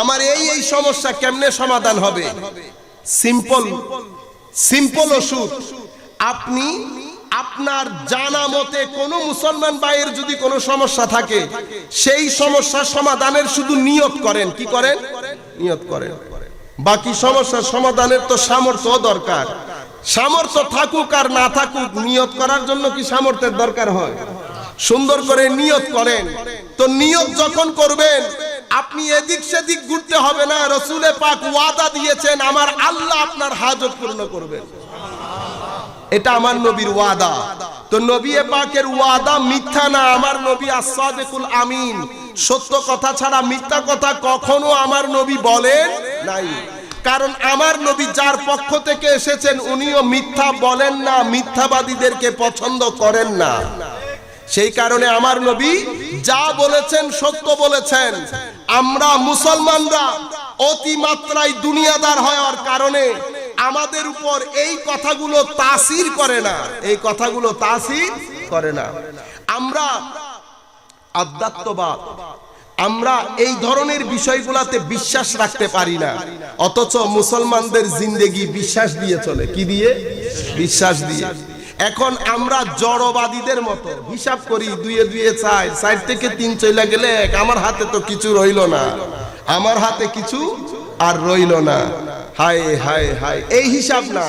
আমার এই সমস্যা কেমনে সমাধান হবে, সিম্পল ওষুধ। আপনি আপনার জানা মতে কোন মুসলমান ভাইয়ের যদি কোনো সমস্যা থাকে, সেই সমস্যা সমাধানের শুধু নিয়ত করেন। কি করেন? নিয়ত করেন। বাকি সমস্যার সমাধানের তো সামর্থ্য দরকার। সামর্থ্য থাকুক আর না থাকুক, নিয়ত করার জন্য কি সামর্থ্যের দরকার হয়? সুন্দর করে নিয়ত করেন। তো নিয়ত যখন করবেন, আপনি এদিক সেদিক ঘুরতে হবে না। রাসূলে পাক ওয়াদা দিয়েছেন আমার আল্লাহ আপনার হাজত পূর্ণ করবেন। এটা আমার নবীর ওয়াদা। তো নবী পাকের ওয়াদা মিথ্যা না, আমার নবী as-সাদিকুল আমিন, সত্য কথা ছাড়া মিথ্যা কথা কখনো আমার নবী বলেন নাই। কারণ আমার নবী যার পক্ষ থেকে এসেছেন উনিও মিথ্যা বলেন না, মিথ্যাবাদীদেরকে পছন্দ করেন না। সেই কারণে আমার নবী যা বলেছেন সত্য বলেছেন। আমরা মুসলমানরা অতিমাত্রায় দুনিয়াদার হওয়ার কারণে আমাদের উপর এই কথাগুলো তাসির করে না, এই কথাগুলো তাসির করে না। আমরা আধ্যাত্মবাদ, আমরা এই ধরনের বিষয়গুলোতে বিশ্বাস রাখতে পারি না, অথচ মুসলমানদের জিন্দেগি বিশ্বাস দিয়ে চলে। কি দিয়ে? বিশ্বাস দিয়ে। এখন আমরা জড়বাদীদের মতো হিসাব করি, দুয়ে দুয়ে চার, চার থেকে তিন চলে গেলে এক, আমার হাতে তো কিছু রইল না, আমার হাতে কিছু আর রইল না। হায় হায় হায়, এই হিসাব না।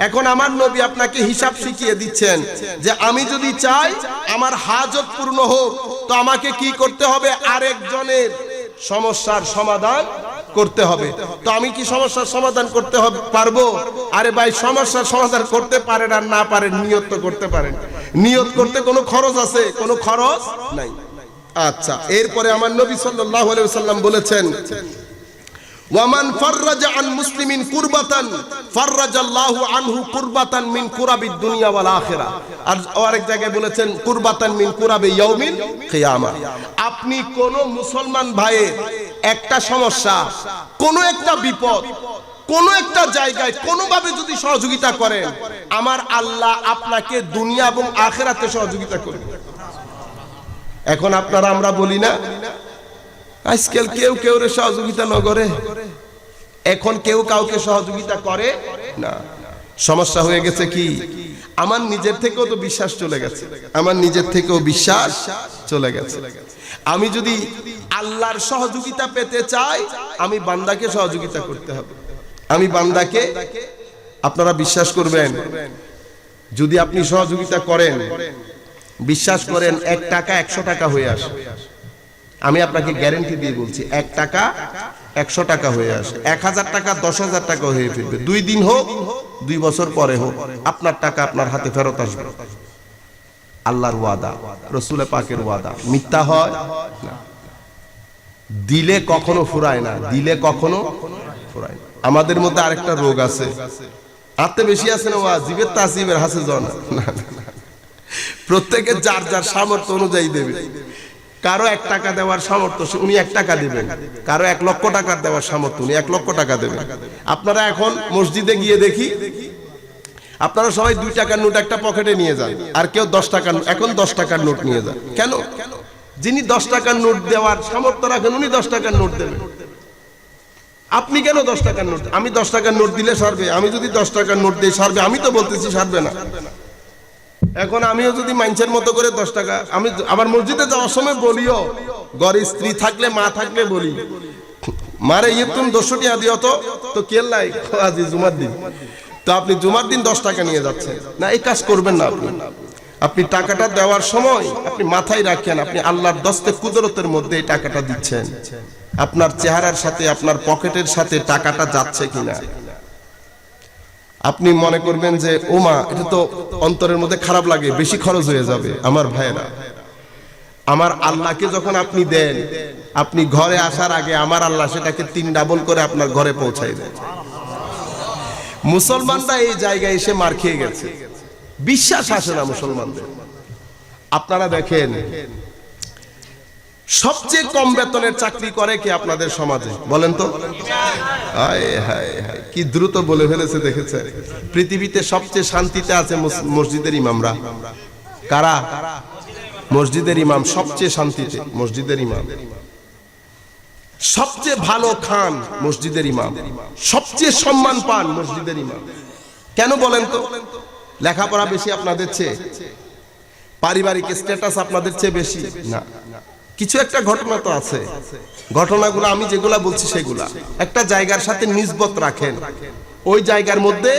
এখন আমার নবী আপনাকে হিসাব শিখিয়ে দিচ্ছেন যে আমি যদি চাই আমার হাজত পূর্ণ হোক, তো আমাকে কি করতে হবে? আরেকজনের সমস্যার সমাধান করতে হবে। তো আমি কি সমস্যার সমাধান করতে হবে পারবো? আরে ভাই, সমস্যার সমাধান করতে পারেন আর না পারেন, নিয়ত তো করতে পারেন। নিয়ত করতে কোনো খরচ আছে? কোনো খরচ নাই। আচ্ছা, এরপরে আমার নবী সাল্লাল্লাহু আলাইহি ওয়াসাল্লাম বলেছেন, ওয়ামান ফাররাজা আন মুসলিমিন কুরবাতান ফাররাজাল্লাহু আনহু কুরবাতান মিন কুরাবিদ দুনিয়া ওয়াল আখিরা। আর আরেক জায়গায় বলেছেন কুরবাতান মিন কুরাবি ইয়াউমিল কিয়ামা। আপনি কোন মুসলমান ভাইয়ের একটা সমস্যা, কোন একটা বিপদ, কোন একটা জায়গায় কোনোভাবে যদি সহযোগিতা করেন, আমার আল্লাহ আপনাকে দুনিয়া এবং আখিরাতে সহযোগিতা করবে। এখন আপনারা আমরা বলি না আজকাল কেউ কেউ সহযোগিতা না করে, এখন কেউ কাউকে সহযোগিতা করে না। সমস্যা হয়ে গেছে কি? আমার নিজের থেকেও তো বিশ্বাস চলে গেছে, আমার নিজের থেকেও বিশ্বাস চলে গেছে। আমি যদি আল্লাহর সহযোগিতা পেতে চাই, আমি বান্দাকে সহযোগিতা করতে হবে। আমি বান্দাকে, আপনারা বিশ্বাস করবেন, যদি আপনি সহযোগিতা করেন, বিশ্বাস করেন 1 টাকা 100 টাকা হয়ে আসে। আমি আপনাকে গ্যারান্টি দিয়ে বলছি, 1 টাকা 100 টাকা হয়ে আসে। 1000 টাকা 10,000 টাকা হয়ে ফিরবে। 2 দিন হোক, 2 বছর পরে হোক, আপনার টাকা আপনার হাতে ফেরত আসবে। আল্লাহর ওয়াদা, রাসূল পাকের ওয়াদা মিথ্যা হয় না। দিলে কখনো ফুরায় না, দিলে কখনো ফুরায় না। আমাদের মধ্যে আরেকটা রোগ আছে, আত্মে বেশি আছে না, ওয়াজিবের তাসিবের হাসে জন না। প্রত্যেকে যার যার সামর্থ্য অনুযায়ী দেবে। কারো 1 টাকা দেওয়ার সামর্থ্য, উনি 1 টাকা দিবেন। কারো 1 লক্ষ টাকা দেওয়ার সামর্থ্য, উনি 1 লক্ষ টাকা দেবেন। আপনারা এখন মসজিদে গিয়ে দেখি, আপনারা সবাই 2 টাকার নোট একটা পকেটে নিয়ে যান, আর কেউ 10 টাকার, এখন 10 টাকার নোট নিয়ে যান। কেন? যিনি 10 টাকার নোট দেওয়ার সামর্থ্য রাখেন, উনি 10 টাকার নোট দেবেন। আপনি কেন 10 টাকার নোট? আমি 10 টাকার নোট দিলে সারবে? আমি যদি 10 টাকার নোট দিই সারবে? আমি তো বলতেছি সারবে না। এখন আমিও যদি মানুষের মতো করে 10 টাকা, আমি আবার মসজিদে যাওয়ার সময় বলিও, ঘরে স্ত্রী থাকলে, মা থাকলে বলি, মারে তুমি 200 টাকা দিও তো কেল্লাই আজি জুমার দিন, তো আপনি জুমার দিন 10 টাকা নিয়ে যাচ্ছেন না, এই কাজ করবেন না। আপনি টাকাটা দেওয়ার সময় আপনি মাথায় রাখেন, আপনি আল্লাহর দস্তে কুদরতের মধ্যে এই টাকাটা দিচ্ছেন। আপনার চেহারার সাথে, আপনার পকেটের সাথে টাকাটা যাচ্ছে কিনা। আপনি মনে করবেন যে ওমা, এটা তো অন্তরের মধ্যে খারাপ লাগে, বেশি খরচ হয়ে যাবে। আমার ভাইরা, আমার আল্লাহকে যখন আপনি দেন, আপনি ঘরে আসার আগে আমার আল্লাহ সেটাকে 3 ডাবল করে আপনার ঘরে পৌঁছাই দেন। মুসলমানরা এই জায়গায় এসে মার খেয়ে গেছে, বিশ্বাস আসে না মুসলমানদের। আপনারা দেখেন, সবচেয়ে কম বেতনের চাকরি করে কে আপনাদের সমাজে? বলেন তো। হায় হায় হায়, কি দ্রুত বলে ফেলেছে দেখেছে। পৃথিবীতে সবচেয়ে শান্তিতে আছে মসজিদের ইমামরা। কারা? মসজিদের ইমাম সবচেয়ে শান্তিতে, মসজিদের ইমাম। সবচেয়ে ভালো খান মসজিদের ইমাম, সবচেয়ে সম্মান পান মসজিদের ইমাম। কেন বলেন তো? লেখাপড়া বেশি আপনাদের চেয়ে? পারিবারিক স্ট্যাটাস আপনাদের চেয়ে বেশি? না, কিছু একটা ঘটনা তো আছে। ঘটনাগুলো আমি যেগুলা বলছি সেগুলা একটা জায়গার সাথে নিসবত রাখেন। ওই জায়গার মধ্যে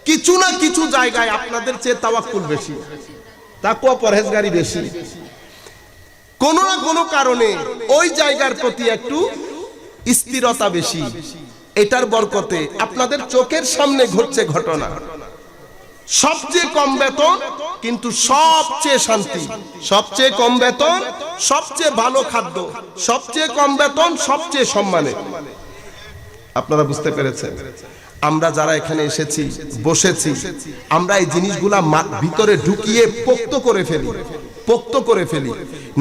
কিছু না কিছু জায়গায় আপনাদের চেয়ে তাওয়াক্কুল বেশি, তাকওয়া পরহেজগারি বেশি। কোনো না কোনো কারণে ওই জায়গার প্রতি একটু স্থিরতা বেশি। এটার বরকতে আপনাদের চোখের সামনে ঘটছে ঘটনা, সবচেয়ে কম বেতন কিন্তু সবচেয়ে শান্তি, সবচেয়ে কম বেতন সবচেয়ে ভালো খাদ্য, সবচেয়ে কম বেতন সবচেয়ে সম্মানে। আপনারা বুঝতে পেরেছেন? আমরা যারা এখানে এসেছি, বসেছি, আমরা এই জিনিসগুলা ভিতরে ঢুকিয়ে পোক্ত করে ফেলি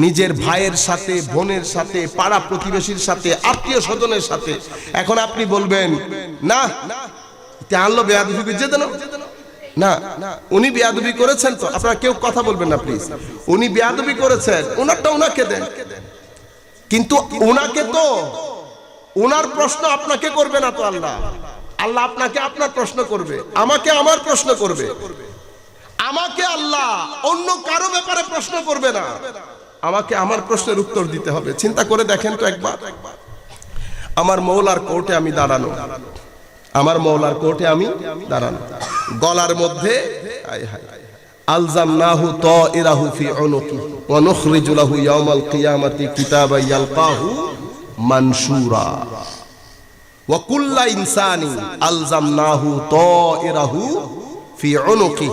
নিজের ভাইয়ের সাথে, বোনের সাথে, পাড়া প্রতিবেশীর সাথে, আত্মীয় স্বজনের সাথে। এখন আপনি বলবেন না আনলো বেয়াদবি বুঝে দেন না, উনি বেয়াদবি করেছেন তো, আপনারা কেউ কথা বলবেন না প্লিজ। উনি বেয়াদবি করেছেন, ওনারটা ওনাকে দেন, কিন্তু ওনাকে তো ওনার প্রশ্ন আপনাকে করবে না তো আল্লাহ। আল্লাহ আপনাকে আপনার প্রশ্ন করবে, আমাকে আমার প্রশ্ন করবে। আমাকে আল্লাহ অন্য কারো ব্যাপারে প্রশ্ন করবে না, আমাকে আমার প্রশ্নের উত্তর দিতে হবে। চিন্তা করে দেখেন তো একবার, আমার মওলার কোর্টে আমি দাঁড়ানো, আমার মওলার কোর্টে আমি দাঁড়ানো, গলার মধ্যে আলজামনাহু তাইরাহু ফি উনুকি ওয়া নুখরিজু লাহু ইয়াওমাল কিয়ামাতি কিতাবান ইয়ালকাহু মানশুরা ওয়া কুল্লা ইনসানি আলজামনাহু তাইরাহু ফি উনুকি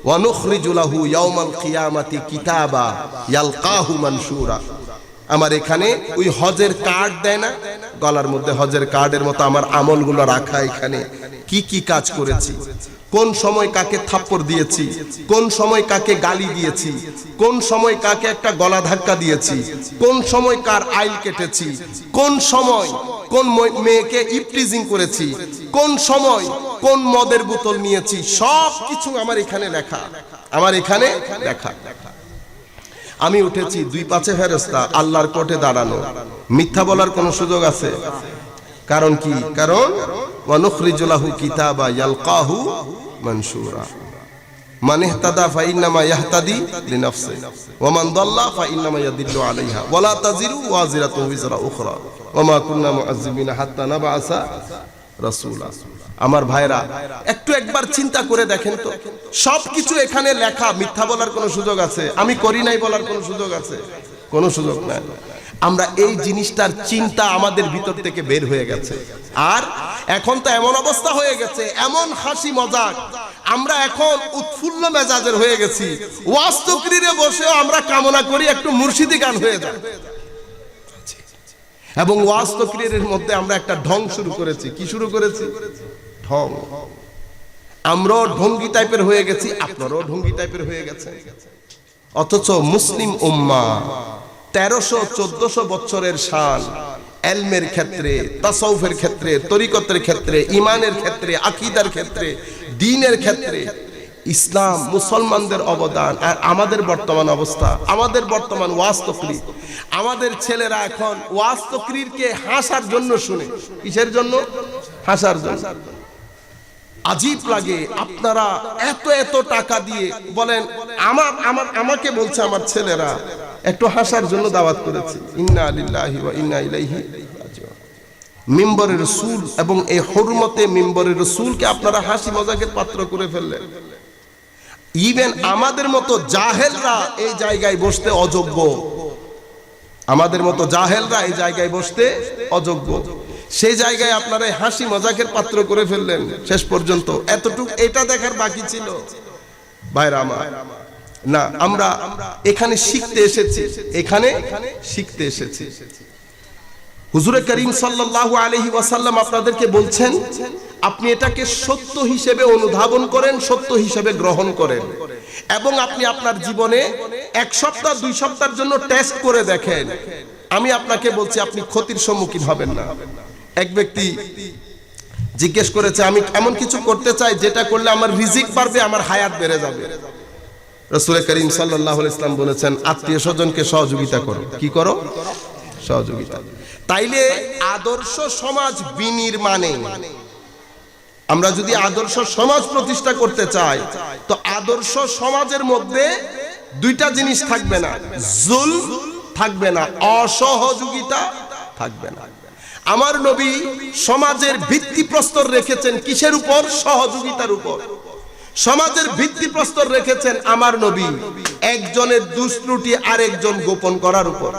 ওয়া নুখরিজু লাহু ইয়াওমাল কিয়ামাতি কিতাবা ইয়ালকাহু মানশুরা। আমার এখানে ওই হজের কার্ড দেয় না, গলার মধ্যে হজের কার্ডের মতো আমার আমলগুলো রাখা। এখানে কি কি কাজ করেছি, কোন সময় কাকে থাপ্পড় দিয়েছি, কোন সময় কাকে গালি দিয়েছি, কোন সময় কাকে একটা গলা ধাক্কা দিয়েছি, কোন সময় কার আইল কেটেছি, কোন সময় কোন মেয়েকে ইপটিজিং করেছি, কোন সময় কোন মদের বোতল নিয়েছি, সব কিছু আমার এখানে লেখা, আমার এখানে লেখা। আমি উঠেছি, দুই পাশে ফেরেশতা, আল্লাহর কোর্টে দাঁড়ানো। মিথ্যা বলার কোন সুযোগ আছে? কারণ কি? কারণ ওয়া নুখরিজু লাহু কিতাবা ইয়ালকাহু মানশুরা। মান ইহতাদা ফাইন্নামা ইয়াহতাদি লিনাফসি ওয়া মান দাল্লা ফাইন্নামা ইয়াদিল্লু আলাইহা ওয়া লা তাজিরু ওয়াজিরাতুন উযরা উখরা ওয়া মা কুননা মুআযযিবিনা হাত্তা নাবআসা রাসূলা। আমার ভাইরা, একবার চিন্তা করে দেখেন তো, সবকিছু এখানে লেখা। মিথ্যা বলার কোন সুযোগ আছে? আমি করি নাই বলার কোন সুযোগ আছে? কোন সুযোগ নাই। আমরা এই জিনিসটার চিন্তা আমাদের ভিতর থেকে বের হয়ে গেছে। আর এখন তো এমন অবস্থা হয়ে গেছে, এমন হাসি মজাক, আমরা এখন উৎফুল্ল মেজাজের হয়ে গেছি। ওয়াজ তাকরীরে বসেও আমরা কামনা করি একটু মুর্শিদি গান হয়ে যায়, এবং ওয়াজ তাকরীরের মধ্যে আমরা একটা ঢং শুরু করেছি। কি শুরু করেছি? ঢং। আমরাও ঢঙ্গি টাইপের হয়ে গেছি, আপনারাও ঢঙ্গি টাইপের হয়ে গেছে। অথচ মুসলিম উম্মাহ 1300-1400 বছরের শান ইলমের ক্ষেত্রে, তাসাউফের ক্ষেত্রে, তরিকতের ক্ষেত্রে, ঈমানের ক্ষেত্রে, আকীদার ক্ষেত্রে, দ্বীনের ক্ষেত্রে ইসলাম, মুসলমানদের অবদান। আর আমাদের বর্তমান অবস্থা, আমাদের বর্তমান ওয়াজ তাকরীর, আমাদের ছেলেরা এখন ওয়াজ তাকরীরকে হাসার জন্য শুনে। কিসের জন্য? হাসার জন্য। আজীব লাগে, আপনারা এত এত টাকা দিয়ে বলেন, আমাকে বলছে আমার ছেলেরা একটু হাসার জন্য দাওয়াত করেছি। ইন্না লিল্লাহি ওয়া ইন্না ইলাইহি রাজিউন। মিম্বরে রাসূল এবং এই হুরমতে মিম্বরে রাসূলকে আপনারা হাসি মজাকের পাত্র করে ফেললেন। ইভেন আমাদের মতো জাহেলরা এই জায়গায় বসতে অযোগ্য, আমাদের মতো জাহেলরা এই জায়গায় বসতে অযোগ্য। সেই জায়গায় আপনারা হাসি মজাকের পাত্র করে ফেললেন। শেষ পর্যন্ত এতটুকু এটা দেখার বাকি ছিল। ভাইরা আমার, না, আমরা এখানে শিখতে এসেছি, এখানে শিখতে এসেছি। হুজুরে করিম সাল্লাল্লাহু আলাইহি ওয়াসাল্লাম আপনাদেরকে বলছেন, আপনি এটাকে সত্য হিসেবে অনুধাবন করেন, সত্য হিসেবে গ্রহণ করেন, এবং আপনি আপনার জীবনে 1 সপ্তাহ 2 সপ্তাহের জন্য টেস্ট করে দেখেন। আমি আপনাকে বলছি, আপনি ক্ষতির সম্মুখীন হবেন না। এক ব্যক্তি জিজ্ঞেস করেছে, আমি এমন কিছু করতে চাই যেটা করলে আমার রিজিক বাড়বে, আমার হায়াত বেড়ে যাবে। রাসূল করিম সাল্লাল্লাহু আলাইহি ওয়াসাল্লাম বলেছেন, আত্মীয় স্বজনকে সহযোগিতা করো। কি করো? সহযোগিতা। তাইলে আদর্শ সমাজ বিনির্মাণে, আমরা যদি আদর্শ সমাজ প্রতিষ্ঠা করতে চাই, তো আদর্শ সমাজের মধ্যে 2টা জিনিস থাকবে না, জুলম থাকবে না, অসহযোগিতা থাকবে না। আমার নবী সমাজের ভিত্তিপ্রস্তর রেখেছেন কিসের উপর? সহযোগিতার উপর। সমাজের ভিত্তিপ্রস্তর রেখেছেন আমার নবী একজনের দুষ্ত্রুটি আরেকজন গোপন করার উপর।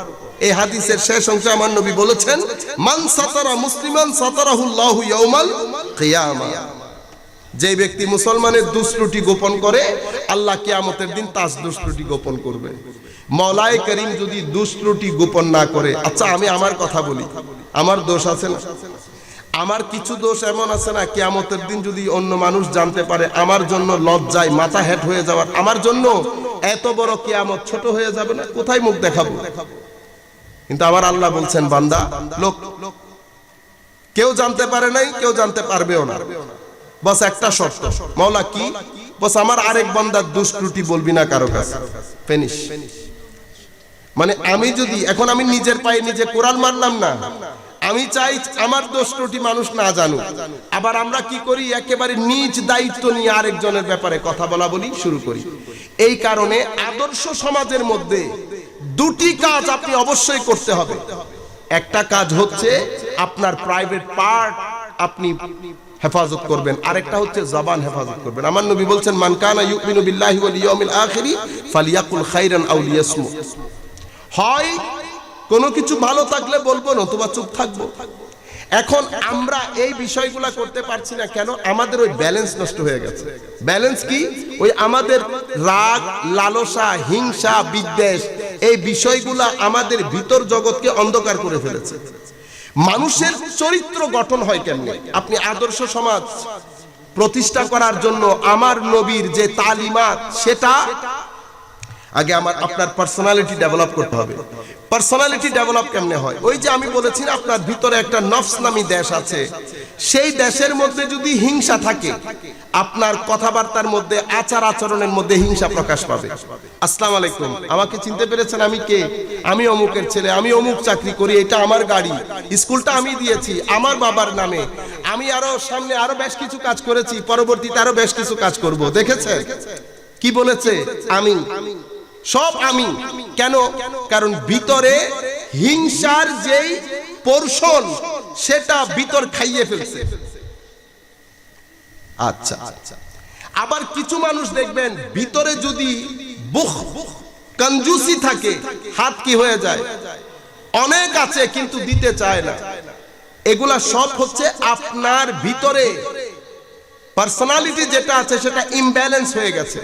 এই হাদিসের শেষ অংশে আমার নবী বলেছেন, মান সাতারা মুসলিমান সাতারাহুল্লাহু ইয়াউমাল কিয়ামা। যে ব্যক্তি মুসলমানের দুষ্ত্রুটি গোপন করে আল্লাহ কিয়ামতের দিন তার দুষ্ত্রুটি গোপন করবে। মওলাই করিম যদি দুষ্ত্রুটি গোপন না করে, আচ্ছা আমি আমার কথা বলি, আমার দোষ আছে না? আমার কিছু দোষ এমন আছে না কিয়ামতের দিন যদি অন্য মানুষ জানতে পারে, আমার জন্য লজ্জায় মাথা হেট হয়ে যাওয়ার, আমার জন্য এত বড় কিয়ামত ছোট হয়ে যাবে না? কোথায় মুখ দেখাবো? কিন্তু আমার আল্লাহ বলছেন, বান্দা লোক কেউ জানতে পারে নাই, কেউ জানতে পারবেও না, বস একটা শর্ত। মাওলা কি? বস আমার আরেক বান্দার দুষ্ত্রুটি বলবি না কারো কাছে, ফিনিশ। মানে আমি যদি এখন আমি নিজের পায়ে নিজে কোরআন মারলাম না, আমি চাই আমার দোষ ত্রুটি মানুষ না জানুক। আবার আমরা কি করি, একেবারে নিজ দায়িত্ব নিয়ে আরেকজনের ব্যাপারে কথা বলা বলি শুরু করি। এই কারণে আদর্শ সমাজের মধ্যে দুটি কাজ আপনি অবশ্যই করতে হবে। একটা কাজ হচ্ছে আপনার প্রাইভেট পার্ট আপনি হেফাজত করবেন, আরেকটা হচ্ছে জবান হেফাজত করবেন। আমার নবী বলছেন, মান কানা ইউমিনু বিল্লাহি ওয়াল ইয়াউমিল আখিরি ফালিয়াকুল খাইরান আও লিয়াসমুত। হয় কোনো কিছু ভালো থাকলে বলবো, নতুবা চুপ থাকবো। এখন আমরা এই বিষয়গুলা করতে পারছি না কেন? আমাদের ওই ব্যালেন্স নষ্ট হয়ে গেছে। ব্যালেন্স কি? ওই আমাদের রাগ, লালসা, হিংসা, বিদ্বেষ, এই বিষয়গুলা আমাদের ভিতর জগৎকে অন্ধকার করে ফেলেছে। মানুষের চরিত্র গঠন হয় কেমনে? আপনি আদর্শ সমাজ প্রতিষ্ঠা করার জন্য আমার নবীর যে তালিমাত, সেটা আগে আপনার পার্সোনালিটি ডেভেলপ করতে হবে। পার্সোনালিটি ডেভেলপ কেমনে হয়? ওই যে আমি বলেছি না, আপনার ভিতরে একটা নফস নামী দেশ আছে, সেই দেশের মধ্যে যদি হিংসা থাকে, আপনার কথাবার্তার মধ্যে, আচার আচরণের মধ্যে হিংসা প্রকাশ পাবে। আসসালামু আলাইকুম, আমাকে চিনতে পেরেছেন? আমি কে? আমি অমুকের ছেলে, আমি অমুক চাকরি করি, এটা আমার গাড়ি, স্কুলটা আমি দিয়েছি আমার বাবার নামে, আমি আরো সামনে আরো বেশ কিছু কাজ করেছি, পরবর্তীতে আরো বেশ কিছু কাজ করব। দেখেছেন কি বলেছে? আমি, সব আমি। কেন? কারণ ভিতরে হিংসার যেই পোরশন, সেটা ভিতর খাইয়ে ফেলছে। আচ্ছা, আবার কিছু মানুষ দেখবেন ভিতরে যদি কঞ্জুসি থাকে, হাত কি হয়ে যায়? অনেক আছে কিন্তু দিতে চায় না। এগুলা সব হচ্ছে আপনার ভিতরে পার্সোনালিটি যেটা আছে সেটা ইমব্যালেন্স হয়ে গেছে।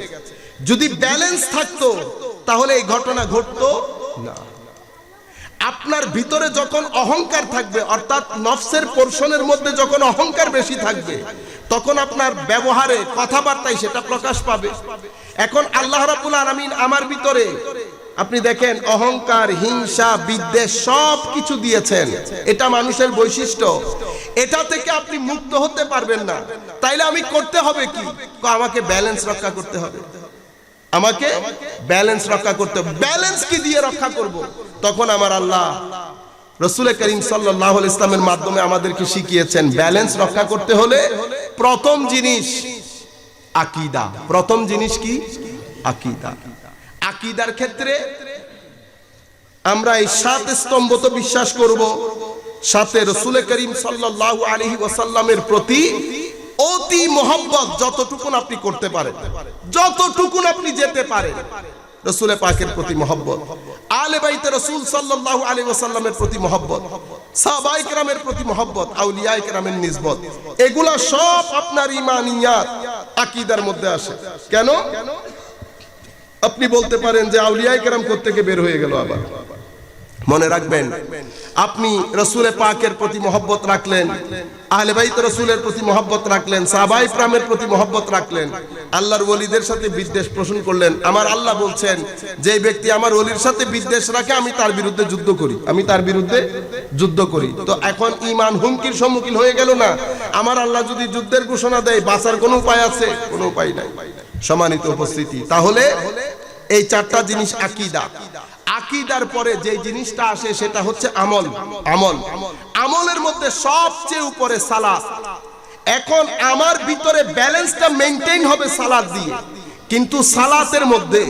যদি ব্যালেন্স থাকতো তাহলে এই ঘটনা ঘটতো না। আপনার ভিতরে যখন অহংকার থাকবে, অর্থাৎ নফসের পোরশনের মধ্যে যখন অহংকার বেশি থাকবে, তখন আপনার ব্যবহারে, কথাবার্তায় সেটা প্রকাশ পাবে। এখন আল্লাহ রাব্বুল আলামিন আমার ভিতরে আপনি দেখেন অহংকার, হিংসা, বিদ্বেষ সব কিছু দিয়েছেন। এটা মানুষের বৈশিষ্ট্য। এটা থেকে আপনি মুক্ত হতে পারবেন না। তাইলে আমি করতে হবে কি? আমাকে ব্যালেন্স রক্ষা করতে হবে। আমাকে ব্যালেন্স রক্ষা করতে হবে। ব্যালেন্স কি দিয়ে রক্ষা করব? তখন আমার আল্লাহ রাসূল করিম সাল্লাল্লাহু আলাইহি ওয়াসাল্লামের মাধ্যমে আমাদেরকে শিখিয়েছেন, ব্যালেন্স রক্ষা করতে হলে প্রথম জিনিস আকীদা। প্রথম জিনিস কি? আকীদা। আকীদার ক্ষেত্রে আমরা এই 7 স্তম্ভ তো বিশ্বাস করব, সাথে রাসূল করিম সাল্লাল্লাহু আলাইহি ওয়াসাল্লামের প্রতি অতি মহব্বত যতটুকুন আপনি করতে পারেন, যতটুকুন আপনি যেতে পারেন, রাসূল পাকের প্রতি মহব্বত, আলে বাইতে রাসূল সাল্লাল্লাহু আলাইহি ওয়াসাল্লামের প্রতি মহব্বত, সাহাবায়ে কেরামের প্রতি মহব্বত, আউলিয়ায়ে কেরামের নিসবত, এগুলা সব আপনার ঈমানিয়াত, আকীদার মধ্যে আসে। কেন? আপনি বলতে পারেন যে আউলিয়ায়ে কেরাম কোত্থেকে বের হয়ে গেল? আবার মনে রাখবেন, আপনি রাসূল পাকের প্রতি মহব্বত রাখলেন, আহলে বাইত রাসূলের প্রতি মহব্বত রাখলেন, সাহাবায়ে কেরামের প্রতি মহব্বত রাখলেন, আল্লাহর ওলিদের সাথে বিদ্বেষ পোষণ করলেন। আমার আল্লাহ বলছেন, যে ব্যক্তি আমার ওলির সাথে বিদ্বেষ রাখে আমি তার বিরুদ্ধে যুদ্ধ করি, আমি তার বিরুদ্ধে যুদ্ধ করি। তো এখন ঈমান হুমকির সম্মুখীন হয়ে গেল না? আমার আল্লাহ যদি যুদ্ধের ঘোষণা দেয়, বাঁচার কোনো উপায় আছে? কোনো উপায় নাই। সম্মানিত উপস্থিতি, তাহলে এই 4টা জিনিস আকীদা। আকীদার পরে যে জিনিসটা আসে সেটা হচ্ছে আমল। আমল, আমলের মধ্যে সবচেয়ে উপরে সালাত। এখন আমার ভিতরে ব্যালেন্সটা মেইনটেইন হবে সালাত দিয়ে, কিন্তু সালাতের মধ্যে,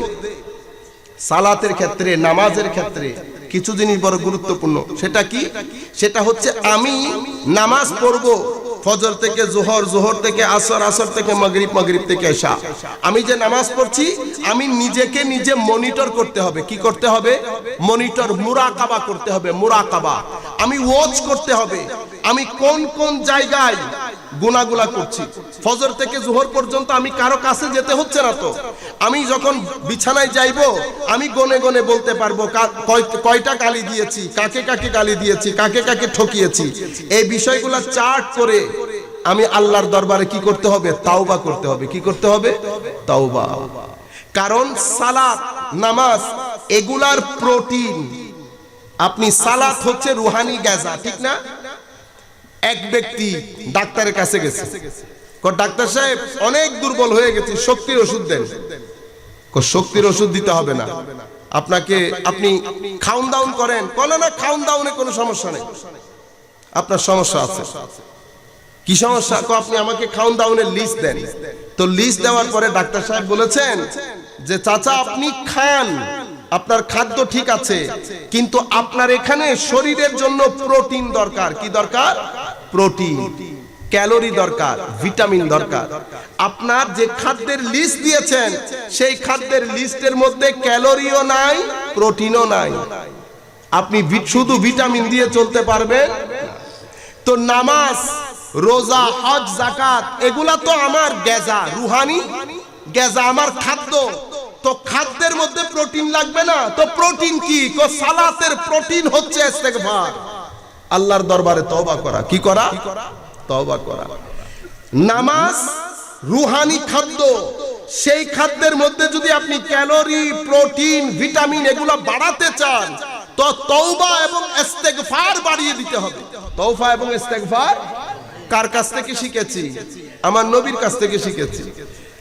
সালাতের ক্ষেত্রে, নামাজের ক্ষেত্রে কিছু জিনিস বড় গুরুত্বপূর্ণ। সেটা কি? সেটা হচ্ছে আমি নামাজ পড়বো ফজর থেকে জোহর, জোহর থেকে আসর, আসর থেকে মাগরিব, মাগরিব থেকে এশা। আমি যে নামাজ পড়ছি, আমি নিজেকে নিজে মনিটর করতে হবে। কি করতে হবে? মনিটর, মুরাকাবা করতে হবে। মুরাকাবা, আমি ওয়াচ করতে হবে। আমি কোন কোন জায়গায় গুনাহগুলা করছি। ফজর থেকে জোহর পর্যন্ত আমি কারো কাছে যেতে হচ্ছে না, তো আমি যখন বিছানায় যাইবো আমি গনে গনে বলতে পারবো কয়টা গালি দিয়েছি, কাকে কাকে গালি দিয়েছি, কাকে কাকে ঠকিয়েছি। এই বিষয়গুলা চার্ট করে আমি আল্লাহর দরবারে কি করতে হবে? তাওবা করতে হবে। কি করতে হবে? তাওবা। কারণ সালাত, নামাজ এগুলার প্রোটিন। আপনি সালাত হচ্ছে রুহানি গাজা, ঠিক না? এক ব্যক্তি ডাক্তারের কাছে গেছে, ডাক্তার সাহেব অনেক দুর্বল হয়ে গেছে, শক্তির ওষুধ দেন। শক্তির ওষুধ দিতে হবে না আপনাকে, আপনি খাউন দাউন করেন। না, খাউন দাউনে কোনো সমস্যা নেই, আপনার সমস্যা আছে। কি সমস্যা? আপনি আমাকে খাউন দাউনের লিস্ট দেন। তো লিস্ট দেওয়ার পরে ডাক্তার সাহেব বলেছেন যে চাচা আপনি খান, আপনার খাদ্য ঠিক আছে, কিন্তু আপনার এখানে শরীরের জন্য প্রোটিন দরকার। কি দরকার? প্রোটিন, ক্যালোরি দরকার, ভিটামিন দরকার। আপনার যে খাদ্যের লিস্ট দিয়েছেন সেই খাদ্যের লিস্টের মধ্যে ক্যালোরিও নাই, প্রোটিনও নাই। আপনি শুধু ভিটামিন দিয়ে চলতে পারবেন? তো নামাজ, রোজা, হজ, যাকাত এগুলা তো আমার গেজা, রুহানি গেজা, আমার খাদ্য। তো খাদ্যের মধ্যে প্রোটিন লাগবে না? তো প্রোটিন কি? সালাতের প্রোটিন হচ্ছে ইস্তেগফার, আল্লাহর দরবারে তওবা করা। কি করা? তওবা করা। নামাজ রুহানি খাদ্য, সেই খাদ্যের মধ্যে যদি আপনি ক্যালোরি, প্রোটিন, ভিটামিন এগুলা বাড়াতে চান তো তওবা এবং ইস্তেগফার বাড়িয়ে দিতে হবে। তওবা এবং ইস্তেগফার কার কাছ থেকে শিখেছি? আমার নবীর কাছ থেকে শিখেছি।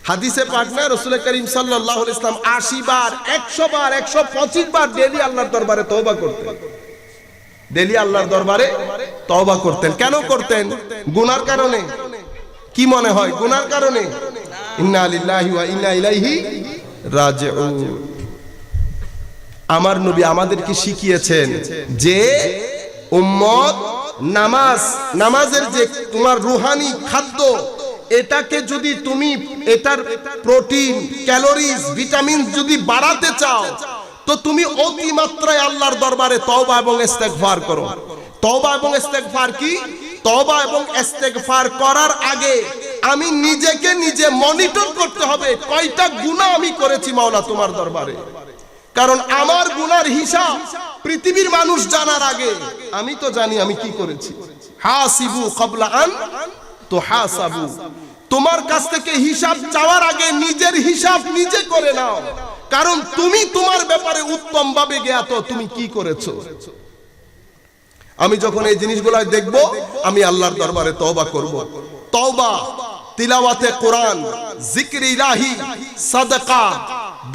হাদিসে পাক না, রাসূল করিম সাল্লাল্লাহু আলাইহি ওয়াসাল্লাম 80 বার, 100 বার, 125 বার ডেইলি আল্লাহর দরবারে তওবা করতেন। ডেইলি আল্লাহর দরবারে তওবা করতেন। কেন করতেন? গুনার কারণে। কি মনে হয়? গুনার কারণে। ইন্না লিল্লাহি ওয়া ইন্না ইলাইহি রাজিউন। আমার নবী আমাদেরকে শিখিয়েছেন যে উম্মত নামাজের যে তোমার রুহানি খাদ্য, এটাকে যদি তুমি এটার প্রোটিন, ক্যালোরিজ, ভিটামিন যদি বাড়াতে চাও তো তুমি অতিমাত্রায় আল্লাহর দরবারে তওবা এবং ইস্তেগফার করো। তওবা এবং ইস্তেগফার কি? তওবা এবং ইস্তেগফার করার আগে আমি নিজেকে নিজে মনিটর করতে হবে, কয়টা গুনাহ আমি করেছি মাওলা তোমার দরবারে। কারণ আমার গুনার হিসাব পৃথিবীর মানুষ জানার আগে আমি তো জানি আমি কি করেছি। হাসিবু ক্বাবলা আন তুহাসাবু। তোমার কাছ থেকে হিসাব চাওয়ার আগে নিজের হিসাব নিজে করে নাও, কারণ তুমি তোমার ব্যাপারে উত্তম ভাবে জ্ঞাত তুমি কি করেছো। আমি যখন এই জিনিসগুলো দেখব আমি আল্লাহর দরবারে তওবা করব। তওবা, তিলাওয়াতে কোরআন, জিকির ইলাহি, সাদাকা,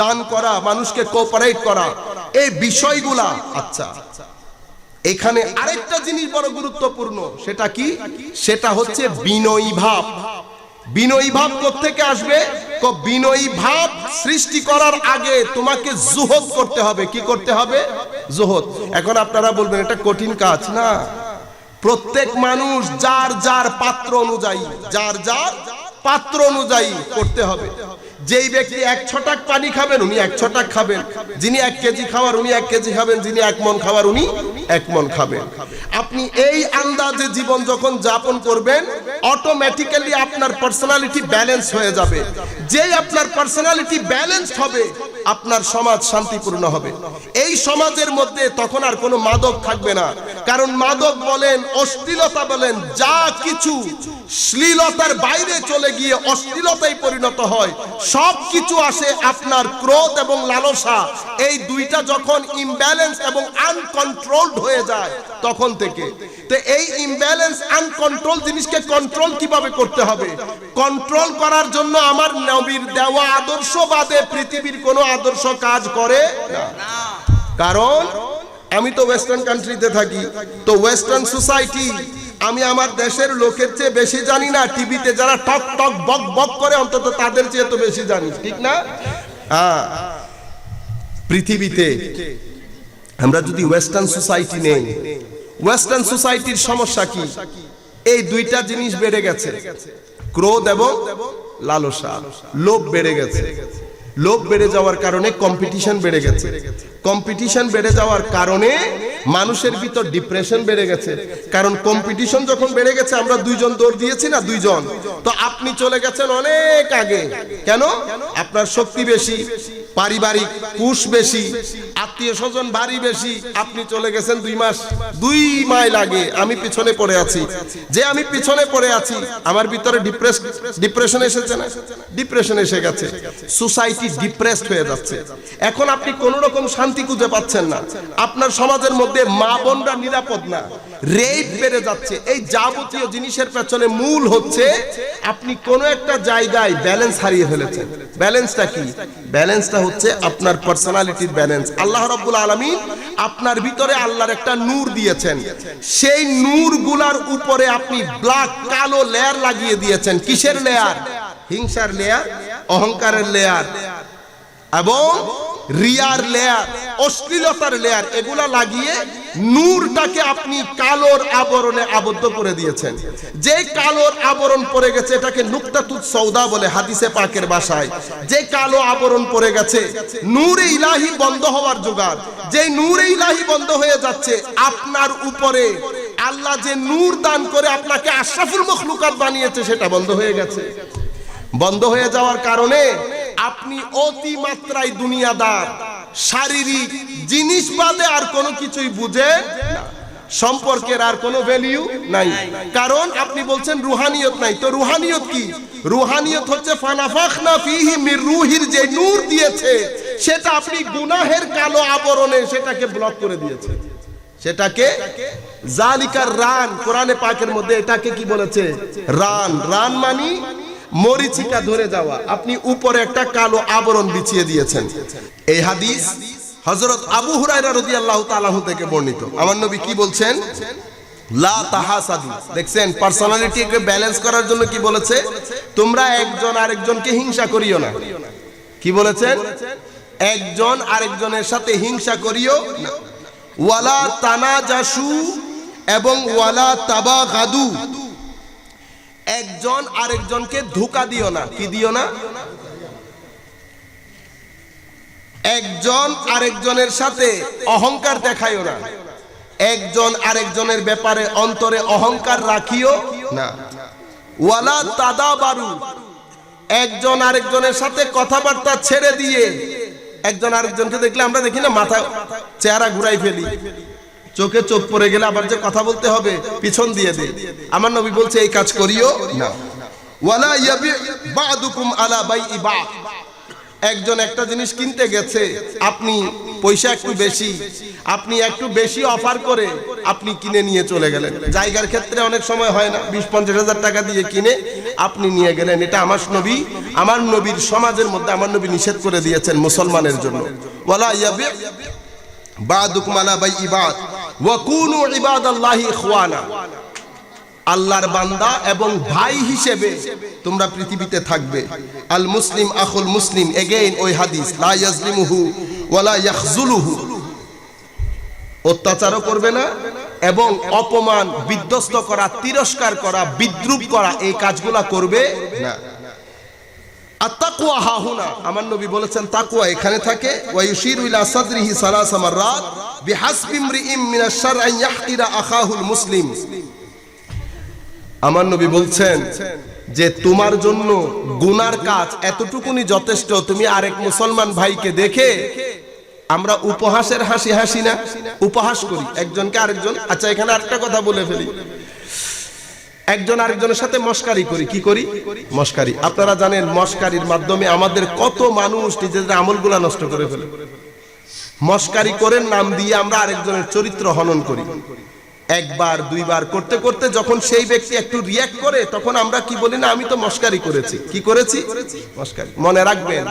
দান করা, মানুষকে কোঅপারেট করা, এই বিষয়গুলা। আচ্ছা, এখানে আরেকটা জিনিস বড় গুরুত্বপূর্ণ, সেটা কি? সেটা হচ্ছে বিনয়ী ভাব। বিনয়ী ভাব কোত্থেকে আসবে? বিনয়ী ভাব সৃষ্টি করার আগে তোমাকে জুহদ করতে হবে। কি করতে হবে? জুহদ। এখন আপনারা বলবেন এটা কঠিন কাজ। না, প্রত্যেক মানুষ যার যার পাত্র অনুযায়ী, যার যার পাত্র অনুযায়ী করতে হবে। যেই ব্যক্তি 1 ছটাক পানি খাবেন উনি 1 ছটাক খাবেন, যিনি 1 কেজি খাওয়ার উনি 1 কেজি খাবেন, যিনি 1 মন খাওয়ার উনি 1 মন খাবেন। আপনি এই আন্দাজে জীবন যখন যাপন করবেন অটোমেটিক্যালি আপনার পার্সোনালিটি ব্যালেন্স হয়ে যাবে। যেই আপনার পার্সোনালিটি ব্যালেন্স হবে আপনার সমাজ শান্তিপূর্ণ হবে। এই সমাজের মধ্যে তখন আর কোনো মাদক থাকবে না, কারণ মাদক বলেন, অশ্লীলতা বলেন, যা কিছু শ্লীলতার বাইরে চলে গিয়ে অশ্লীলতায় পরিণত হয়, সব কিছু আসে আপনার ক্রোধ এবং লালসা। এই দুইটা যখন ইমব্যালেন্স এবং আনকন্ট্রোলড হয়ে যায় তখন থেকে। তো এই ইমব্যালেন্স, আনকন্ট্রোল জিনিসকে কন্ট্রোল কিভাবে করতে হবে? কন্ট্রোল করার জন্য আমার নবীর দেওয়া আদর্শ বাদে পৃথিবীর কোনো আদর্শ কাজ করে না। কারণ আমি তো ওয়েস্টার্ন কান্ট্রিতে থাকি, তো ওয়েস্টার্ন সোসাইটি আমি আমার দেশের লোকের চেয়ে বেশি জানি না। টিভিতে যারা টক টক বক বক করে অন্তত তাদের চেয়ে তো বেশি জানি, ঠিক না? পৃথিবীতে আমরা যদি ওয়েস্টার্ন সোসাইটি নেই, ওয়েস্টার্ন সোসাইটির সমস্যা কি? এই দুইটা জিনিস বেড়ে গেছে, ক্রোধ এবং লালসা। লোভ বেড়ে গেছে। লোভ বেড়ে যাওয়ার কারণে কম্পিটিশন বেড়ে গেছে। কম্পিটিশন বেড়ে যাওয়ার কারণে মানুষের ভিতর ডিপ্রেশন বেড়ে গেছে। কারণ কম্পিটিশন যখন বেড়ে গেছে, আমরা দুইজন দৌড় দিয়েছি না, দুইজন, তো আপনি চলে গেছেন অনেক আগে। কেন? আপনার শক্তি বেশি, পারিবারিক পুশ বেশি, আত্মীয় স্বজন ভারী বেশি। আপনি চলে গেছেন 2 মাইল আগে। আমি পিছনে পড়ে আছি। যে আমি পিছনে পড়ে আছি, আমার ভিতরে ডিপ্রেশন এসেছে না? ডিপ্রেশন এসে গেছে। সোসাইটি ডিপ্রেসড হয়ে যাচ্ছে। এখন আপনি কোন রকম শান্তি খুঁজে পাচ্ছেন না। আপনার সমাজের মধ্যে মা বোনরা নিরাপদ না, রেপ বেড়ে যাচ্ছে। এই যাবতীয় জিনিসের পেছনে মূল হচ্ছে আপনি কোন একটা জায়গায় ব্যালেন্স হারিয়ে ফেলেছেন। ব্যালেন্সটা কি? ব্যালেন্সটা হচ্ছে আপনার পার্সোনালিটির ব্যালেন্স। আল্লাহ রাব্বুল আলামিন আপনার ভিতরে আল্লাহর একটা নূর দিয়েছেন। সেই নূর গুলার উপরে আপনি ব্ল্যাক, কালো লেয়ার লাগিয়ে দিয়েছেন। কিসের লেয়ার? হিংসার লেয়ার, অহংকারের লেয়ার এবং রিয়ার লেয়ার, অশ্লীলতার লেয়ার। এগুলা লাগিয়ে নূরটাকে আপনি কালোর আবরণে আবদ্ধ করে দিয়েছেন। যে কালোর আবরণ পড়ে গেছে, এটাকে নুকতাতুস সৌদা বলে হাদিসে পাকের ভাষায়। যে কালো আবরণ পড়ে গেছে, নূরে ইলাহি বন্ধ হওয়ার জোগাড়। যে নূরে ইলাহি বন্ধ হয়ে যাচ্ছে, আপনার উপরে আল্লাহ যে নূর দান করে আপনাকে আশরাফুল মখলুকাত বানিয়েছে, সেটা বন্ধ হয়ে গেছে। বন্ধ হয়ে যাওয়ার কারণে আপনি অতিমাত্রায় দুনিয়াদার, শারীরিক জিনিস বাদে আর কোনো কিছুই বুঝেন না। সম্পর্কের আর কোনো ভ্যালিউ নাই, কারণ আপনি বলছেন রুহানিয়ত নাই। তো রুহানিয়ত কি? রুহানিয়ত হচ্ছে ফানাফাখনা ফিহি মির রুহির যে নূর দিয়েছে, সেটা আপনি গুনাহের কালো আবরণে সেটাকে ব্লক করে দিয়েছে। সেটাকে জালিকার রান, কোরআনে পাকের মধ্যে এটাকে কি বলেছে? রান। রান মানে মরিচিকা ধরে যাওয়া। আপনি উপরে একটা কালো আবরণ বিছিয়ে দিয়েছেন। এই হাদিস হযরত আবু হুরায়রা রাদিয়াল্লাহু তাআলা থেকে বর্ণিত। আমার নবী কি বলছেন? লা তাহাসাদু। দেখছেন, পার্সোনালিটিকে ব্যালেন্স করার জন্য কি বলেছে? তোমরা একজন আরেকজনকে হিংসা করিও না। কি বলেছেন? একজন আরেকজনের সাথে হিংসা করিও না। ওয়ালা তানাজাসু এবং ওয়ালা তাবাগাদু। একজন আরেকজনকে ধোঁকা দিও না। কি দিও না? একজন আরেকজনের সাথে অহংকার দেখাইও না। একজন আরেকজনের ব্যাপারে অন্তরে অহংকার রাখিও না। ওয়ালা তাদাবারু। একজন আরেকজনের সাথে কথাবার্তা ছেড়ে দিয়ে, একজন আরেকজনকে দেখলে আমরা দেখি না, মাথা চেহারা ঘুরাই ফেলি, চোখে চোখ পড়ে গেলে আবার যে কথা বলতে হবে পিছন দিয়ে দেই। আমার নবী বলছে এই কাজ করিও না। ওয়ালা ইয়াবি বাদুকুম আলা বাইই বাদ। একজন একটা জিনিস কিনতে গেছে, আপনি পয়সা একটু বেশি, আপনি একটু বেশি অফার করে আপনি কিনে নিয়ে চলে গেলেন। জায়গার ক্ষেত্রে অনেক সময় হয় না, 20-50 হাজার টাকা দিয়ে কিনে আপনি নিয়ে গেলেন। এটা আমার নবীর সমাজের মধ্যে আমার নবী নিষেধ করে দিয়েছেন মুসলমানের জন্য। ওয়ালা ইয়াবি বাদুকুম আলা বাইই বাদ ওয়া কুনু ইবাদাল্লাহি ইখওয়ানা। আল্লাহর বান্দা এবং ভাই হিসেবে তোমরা পৃথিবীতে থাকবে। আল মুসলিম আখুল মুসলিম। এগেইন ওই হাদিস, লা ইয়াজলিমুহু ওয়ালা ইয়াখযুলুহু। অত্যাচারও করবে না এবং অপমান, বিধ্বস্ত করা, তিরস্কার করা, বিদ্রূপ করা, এই কাজগুলা করবে না। আত-তাকওয়া হাহুনা। আমার নবী বলেছেন তাকওয়া এখানে থাকে। ওয়া ইউশিরু ইলা সাদরিহি সালাসা মাররাত বিহাসবি ইমরিইম মিনাশ শাররি আন ইয়াহকিরা আখাহুল মুসলিম। আমার নবী বলছেন যে তোমার জন্য গুনার কাজ এতটুকুনি যথেষ্ট। তুমি আরেক মুসলমান ভাইকে দেখে, আমরা উপহাসের হাসি হাসি না, উপহাস করি একজনকে আরেকজন। আচ্ছা, এখানে আরেকটা কথা বলে ফেলি, একজন আরেকজনের সাথে মস্কারি করি। কি করি? মস্কারি। আপনারা জানেন মস্কারির মাধ্যমে আমাদের কত মানুষ নিজেদের আমলগুলা নষ্ট করে ফেলে। মস্কারি করে নাম দিয়ে আমরা আরেকজনের চরিত্র হনন করি। একবার দুইবার করতে করতে যখন সেই ব্যক্তি একটু রিয়াক্ট করে, তখন আমরা কি বলি না, আমি তো মস্কারি করেছি। কি করেছি? মস্কারি। মনে রাখবেন,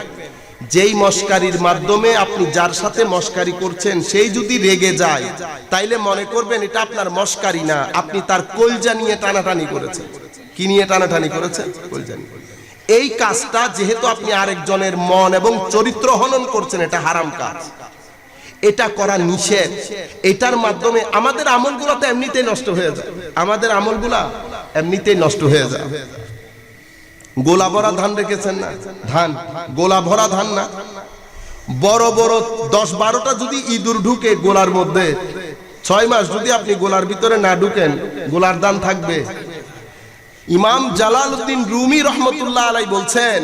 যেই মস্কারির মাধ্যমে আপনি যার সাথে মস্কারি করছেন সেই যদি রেগে যায়, তাইলে মনে করবেন এটা আপনার মস্কারি না, আপনি তার কলজা নিয়ে টানাটানি করেছেন। কি নিয়ে টানাটানি করেছেন? কলজা নিয়ে। এই কাজটা যেহেতু আপনি আরেকজনের মন এবং চরিত্র হনন করছেন, এটা হারাম কাজ, এটা করা নিষেধ। এটার মাধ্যমে আমাদের আমলগুলো তো এমনিতেই নষ্ট হয়ে যায়। আমাদের আমলগুলা এমনিতেই নষ্ট হয়ে যায়। গোলা ভরা ধান রেখেছেন না? ধান গোলা ভরা ধান না, বড় বড় 10-12টা যদি ইঁদুর ঢুকে গোলার মধ্যে, 6 মাস যদি আপনি গোলার ভিতরে না ঢুকেন, গোলার দান থাকবে? ইমাম জালালউদ্দিন রুমি রহমতুল্লাহ আলাই বলছেন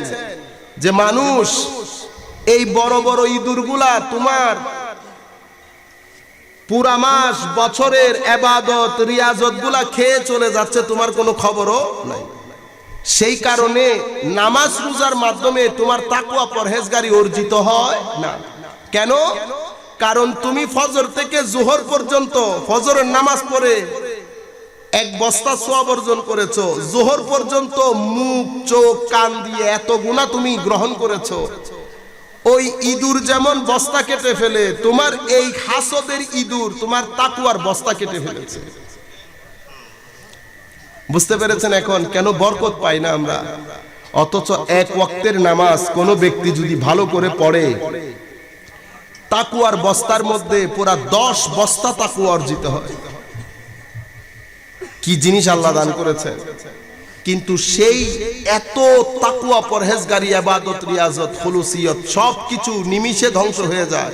যে মানুষ এই বড় বড় ইঁদুরগুলা তোমার পুরা মাস বছরের ইবাদত রিয়াজত গুলা খেয়ে চলে যাচ্ছে, তোমার কোনো খবরও নাই। সেই কারণে নামাজ রোজার মাধ্যমে তোমার তাকওয়া পরহেজগারি অর্জিত হয় না। কেন? কারণ তুমি ফজর থেকে জোহর পর্যন্ত ফজরের নামাজ পড়ে 1 বস্তা সওয়াব অর্জন করেছো, জোহর পর্যন্ত মুখ চোখ কান দিয়ে এত গুনাহ তুমি গ্রহণ করেছো। ওই ইঁদুর যেমন বস্তা কেটে ফেলে, তোমার এই হাসদের ইঁদুর তোমার তাকওয়ার বস্তা কেটে ফেলেছে। বুঝতে পেরেছেন এখন কেন বরকত পাই না আমরা? অথচ 1 ওয়াক্তের নামাজ কোনো ব্যক্তি যদি ভালো করে পড়ে, তাকওয়ার বস্তার মধ্যে পুরা 10 বস্তা তাকওয়া অর্জিত হয়। কি জিনিস আল্লাহ দান করেছেন! কিন্তু সেই এত তাকওয়া পরহেজগারি ইবাদত রিয়াজত খুলুসিয়ত সবকিছু নিমিষে ধ্বংস হয়ে যায়।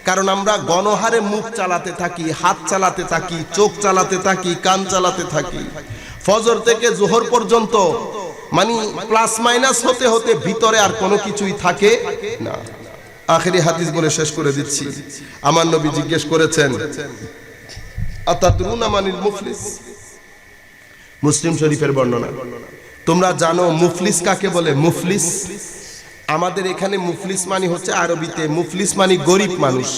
কারণ আমরা গণহারে মুখ চালাতে থাকি, হাত চালাতে থাকি, চোখ চালাতে থাকি, কান চালাতে থাকি। ফজর থেকে জোহর পর্যন্ত মানে প্লাস মাইনাস হতে হতে ভিতরে আর কোনো কিছুই থাকে না। আখেরি হাদিস বলে শেষ করে দিচ্ছি। আমার নবী জিজ্ঞেস করেছেন, আতাদরুনা মানিল মুফলিস? মুসলিম শরীফের বর্ণনা। তোমরা জানো মুফলিস কাকে বলে? মুফলিস আমাদের এখানে মুফলিস মানে হচ্ছে আরবিতে মুফলিস মানে গরিব মানুষ।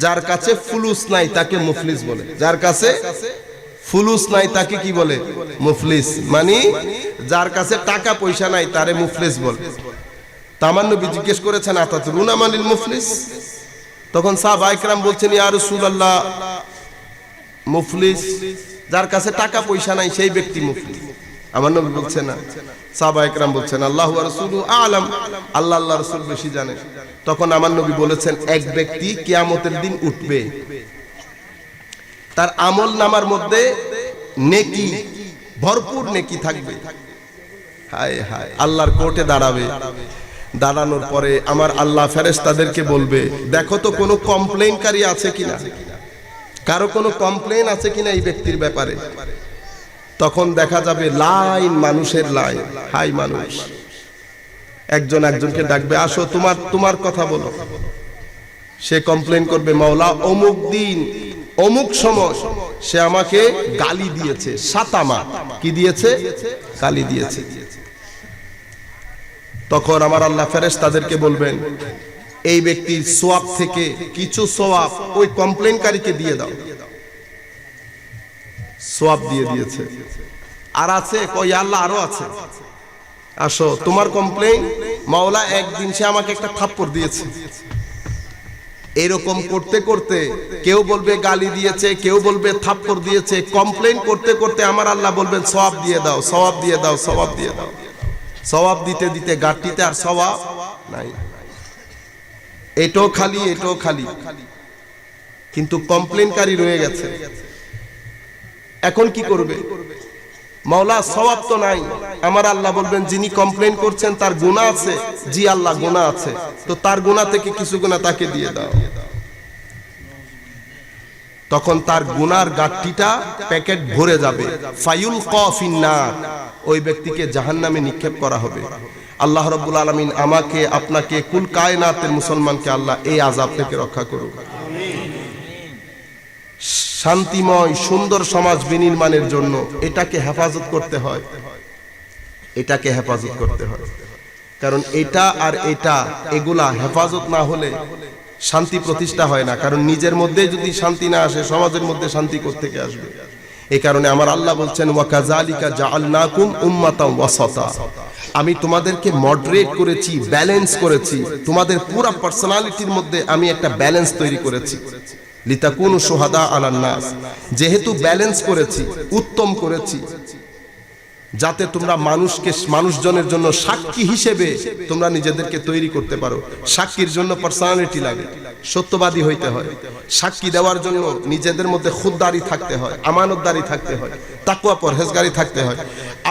যার কাছে ফুলুস নাই তাকে মুফলিস বলে। যার কাছে ফুলুস নাই তাকে কি বলে? মুফলিস। মানে যার কাছে টাকা পয়সা নাই তারে মুফলিস বলে। আমার নবী জিজ্ঞেস করেছেন, আতাদরুনা মানিল মুফলিস? তখন সাহাবায়ে কেরাম বলছেন, ইয়া রাসূলুল্লাহ, মুফলিস যার কাছে টাকা পয়সা নাই সেই ব্যক্তি মুফলিস। আমার নবী বলছেন না, সাহাবায়ে কেরাম বলছেন, আল্লাহু ওয়া রাসূলুহু আ'লাম, আল্লাহ আল্লাহর রাসূল বেশি জানেন। তখন আমার নবী বলেছেন, এক ব্যক্তি কিয়ামতের দিন উঠবে, তার আমল নামার মধ্যে নেকি ভরপুর নেকি থাকবে। হায় হায়, আল্লাহর কোর্টে দাঁড়াবে। দাঁড়ানোর পরে আমার আল্লাহ ফেরেশতাদেরকে বলবে, দেখো তো কোনো কমপ্লেইনকারী আছে কিনা, কারো কোনো কমপ্লেইন আছে কিনা এই ব্যক্তির ব্যাপারে। তখন দেখা যাবে লাইন, মানুষের লাইন। হাই মানুষ, একজন একজনকে ডাকবে, আসো তোমার কথা বলো। সে কমপ্লেইন করবে, মাওলা অমুক দিন অমুক সময় সে আমাকে গালি দিয়েছে, শাতামা। কি দিয়েছে? গালি দিয়েছে। তখন আমার আল্লাহ ফেরেশতাদেরকে বলবেন, এই ব্যক্তির সওয়াব থেকে কিছু সওয়াব ওই কমপ্লেইনকারীকে দিয়ে দাও। সওয়াব দিয়ে দিয়েছে। আর আছে? কই আল্লাহ আরো আছে। আসো তোমার কমপ্লেইন, মাওলা একদিন সে আমাকে একটা থাপ্পড় দিয়েছে। এরকম করতে করতে কেউ বলবে গালি দিয়েছে, কেউ বলবে থাপ্পড় দিয়েছে। কমপ্লেইন করতে করতে আমার আল্লাহ বলবেন, সওয়াব দিয়ে দাও, সওয়াব দিয়ে দাও, সওয়াব দিয়ে দাও। সওয়াব দিতে দিতে গাঁটটিতে আর সওয়াব নাই। এটাও খালি, এটাও খালি, কিন্তু কমপ্লেইনকারী রয়ে গেছে। এখন কি করবে? মাওলা সওয়াব তো নাই। আমার আল্লাহ বলবেন, যিনি কমপ্লেইন করছেন তার গুনাহ আছে? জি আল্লাহ, গুনাহ আছে। তো তার গুনাহ থেকে কিছু গুনাহ তাকে দিয়ে দাও। তখন তার গুনার গাঁটটিটা প্যাকেট ভরে যাবে। ফায়ুলকা ফিন্নার, ওই ব্যক্তিকে জাহান্নামে নিক্ষেপ করা হবে। আল্লাহ রাব্বুল আলামিন আমাকে, আপনাকে, কুল কায়নাতের মুসলমানকে আল্লাহ এই আযাব থেকে রক্ষা করুন। শান্তিময় সুন্দর সমাজ বিনির্মাণের জন্য এটাকে হেফাজত করতে হয়, এটাকে হেফাজত করতে হয়। কারণ এটা আর এটা, এগুলা হেফাজত না হলে শান্তি প্রতিষ্ঠা হয় না। কারণ নিজের মধ্যে যদি শান্তি না আসে, সমাজের মধ্যে শান্তি কোত্থেকে থেকে আসবে? এই কারণে আমার আল্লাহ বলছেন, ওয়া কাযালিকা জাআলনাকুম উম্মাতাও ওয়াসাতা, আমি তোমাদেরকে মডারেট করেছি, ব্যালেন্স করেছি। তোমাদের পুরো পার্সোনালিটির মধ্যে আমি একটা ব্যালেন্স তৈরি করেছি। লিতাকুনু শুহাদা আলান নাস, যেহেতু ব্যালেন্স করেছি, উত্তম করেছি, যাতে তোমরা মানুষজনের জন্য সাক্ষী হিসেবে তোমরা নিজেদেরকে তৈরি করতে পারো। সাক্ষীর জন্য পার্সোনালিটি লাগে, সত্যবাদী হইতে হয়। সাক্ষী দেওয়ার জন্য নিজেদের মধ্যে খুদদারি থাকতে হয়, আমানতদারি থাকতে হয়, তাকওয়া পরহেজগারি থাকতে হয়।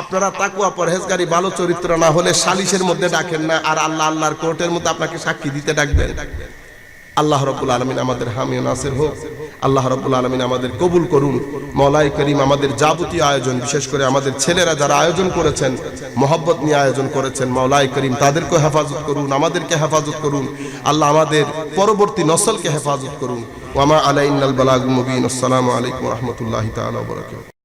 আপনারা তাকওয়া পরহেজগারি ভালো চরিত্র না হলে সালিশের মধ্যে ডাকেন না, আর আল্লাহর কোর্টের মধ্যে আপনাকে সাক্ষী দিতে ডাকবেন। আল্লাহ রাব্বুল আলামিন আমাদের হামি ও নাসির হোক। আল্লাহ রাব্বুল আলামিন আমাদের কবুল করুন। মওলাই করিম আমাদের যাবতীয় আয়োজন, বিশেষ করে আমাদের ছেলেরা যারা আয়োজন করেছেন, মহব্বত নিয়ে আয়োজন করেছেন, মওলাই করিম তাদেরকে হেফাজত করুন, আমাদেরকে হেফাজত করুন। আল্লাহ আমাদের পরবর্তী নসলকে হেফাজত করুন। ওয়া মা আলাইনাল বালাগুল মুবিন। আসসালামু আলাইকুম ওয়া রাহমাতুল্লাহি তাআলা ওয়া বারাকাতুহু।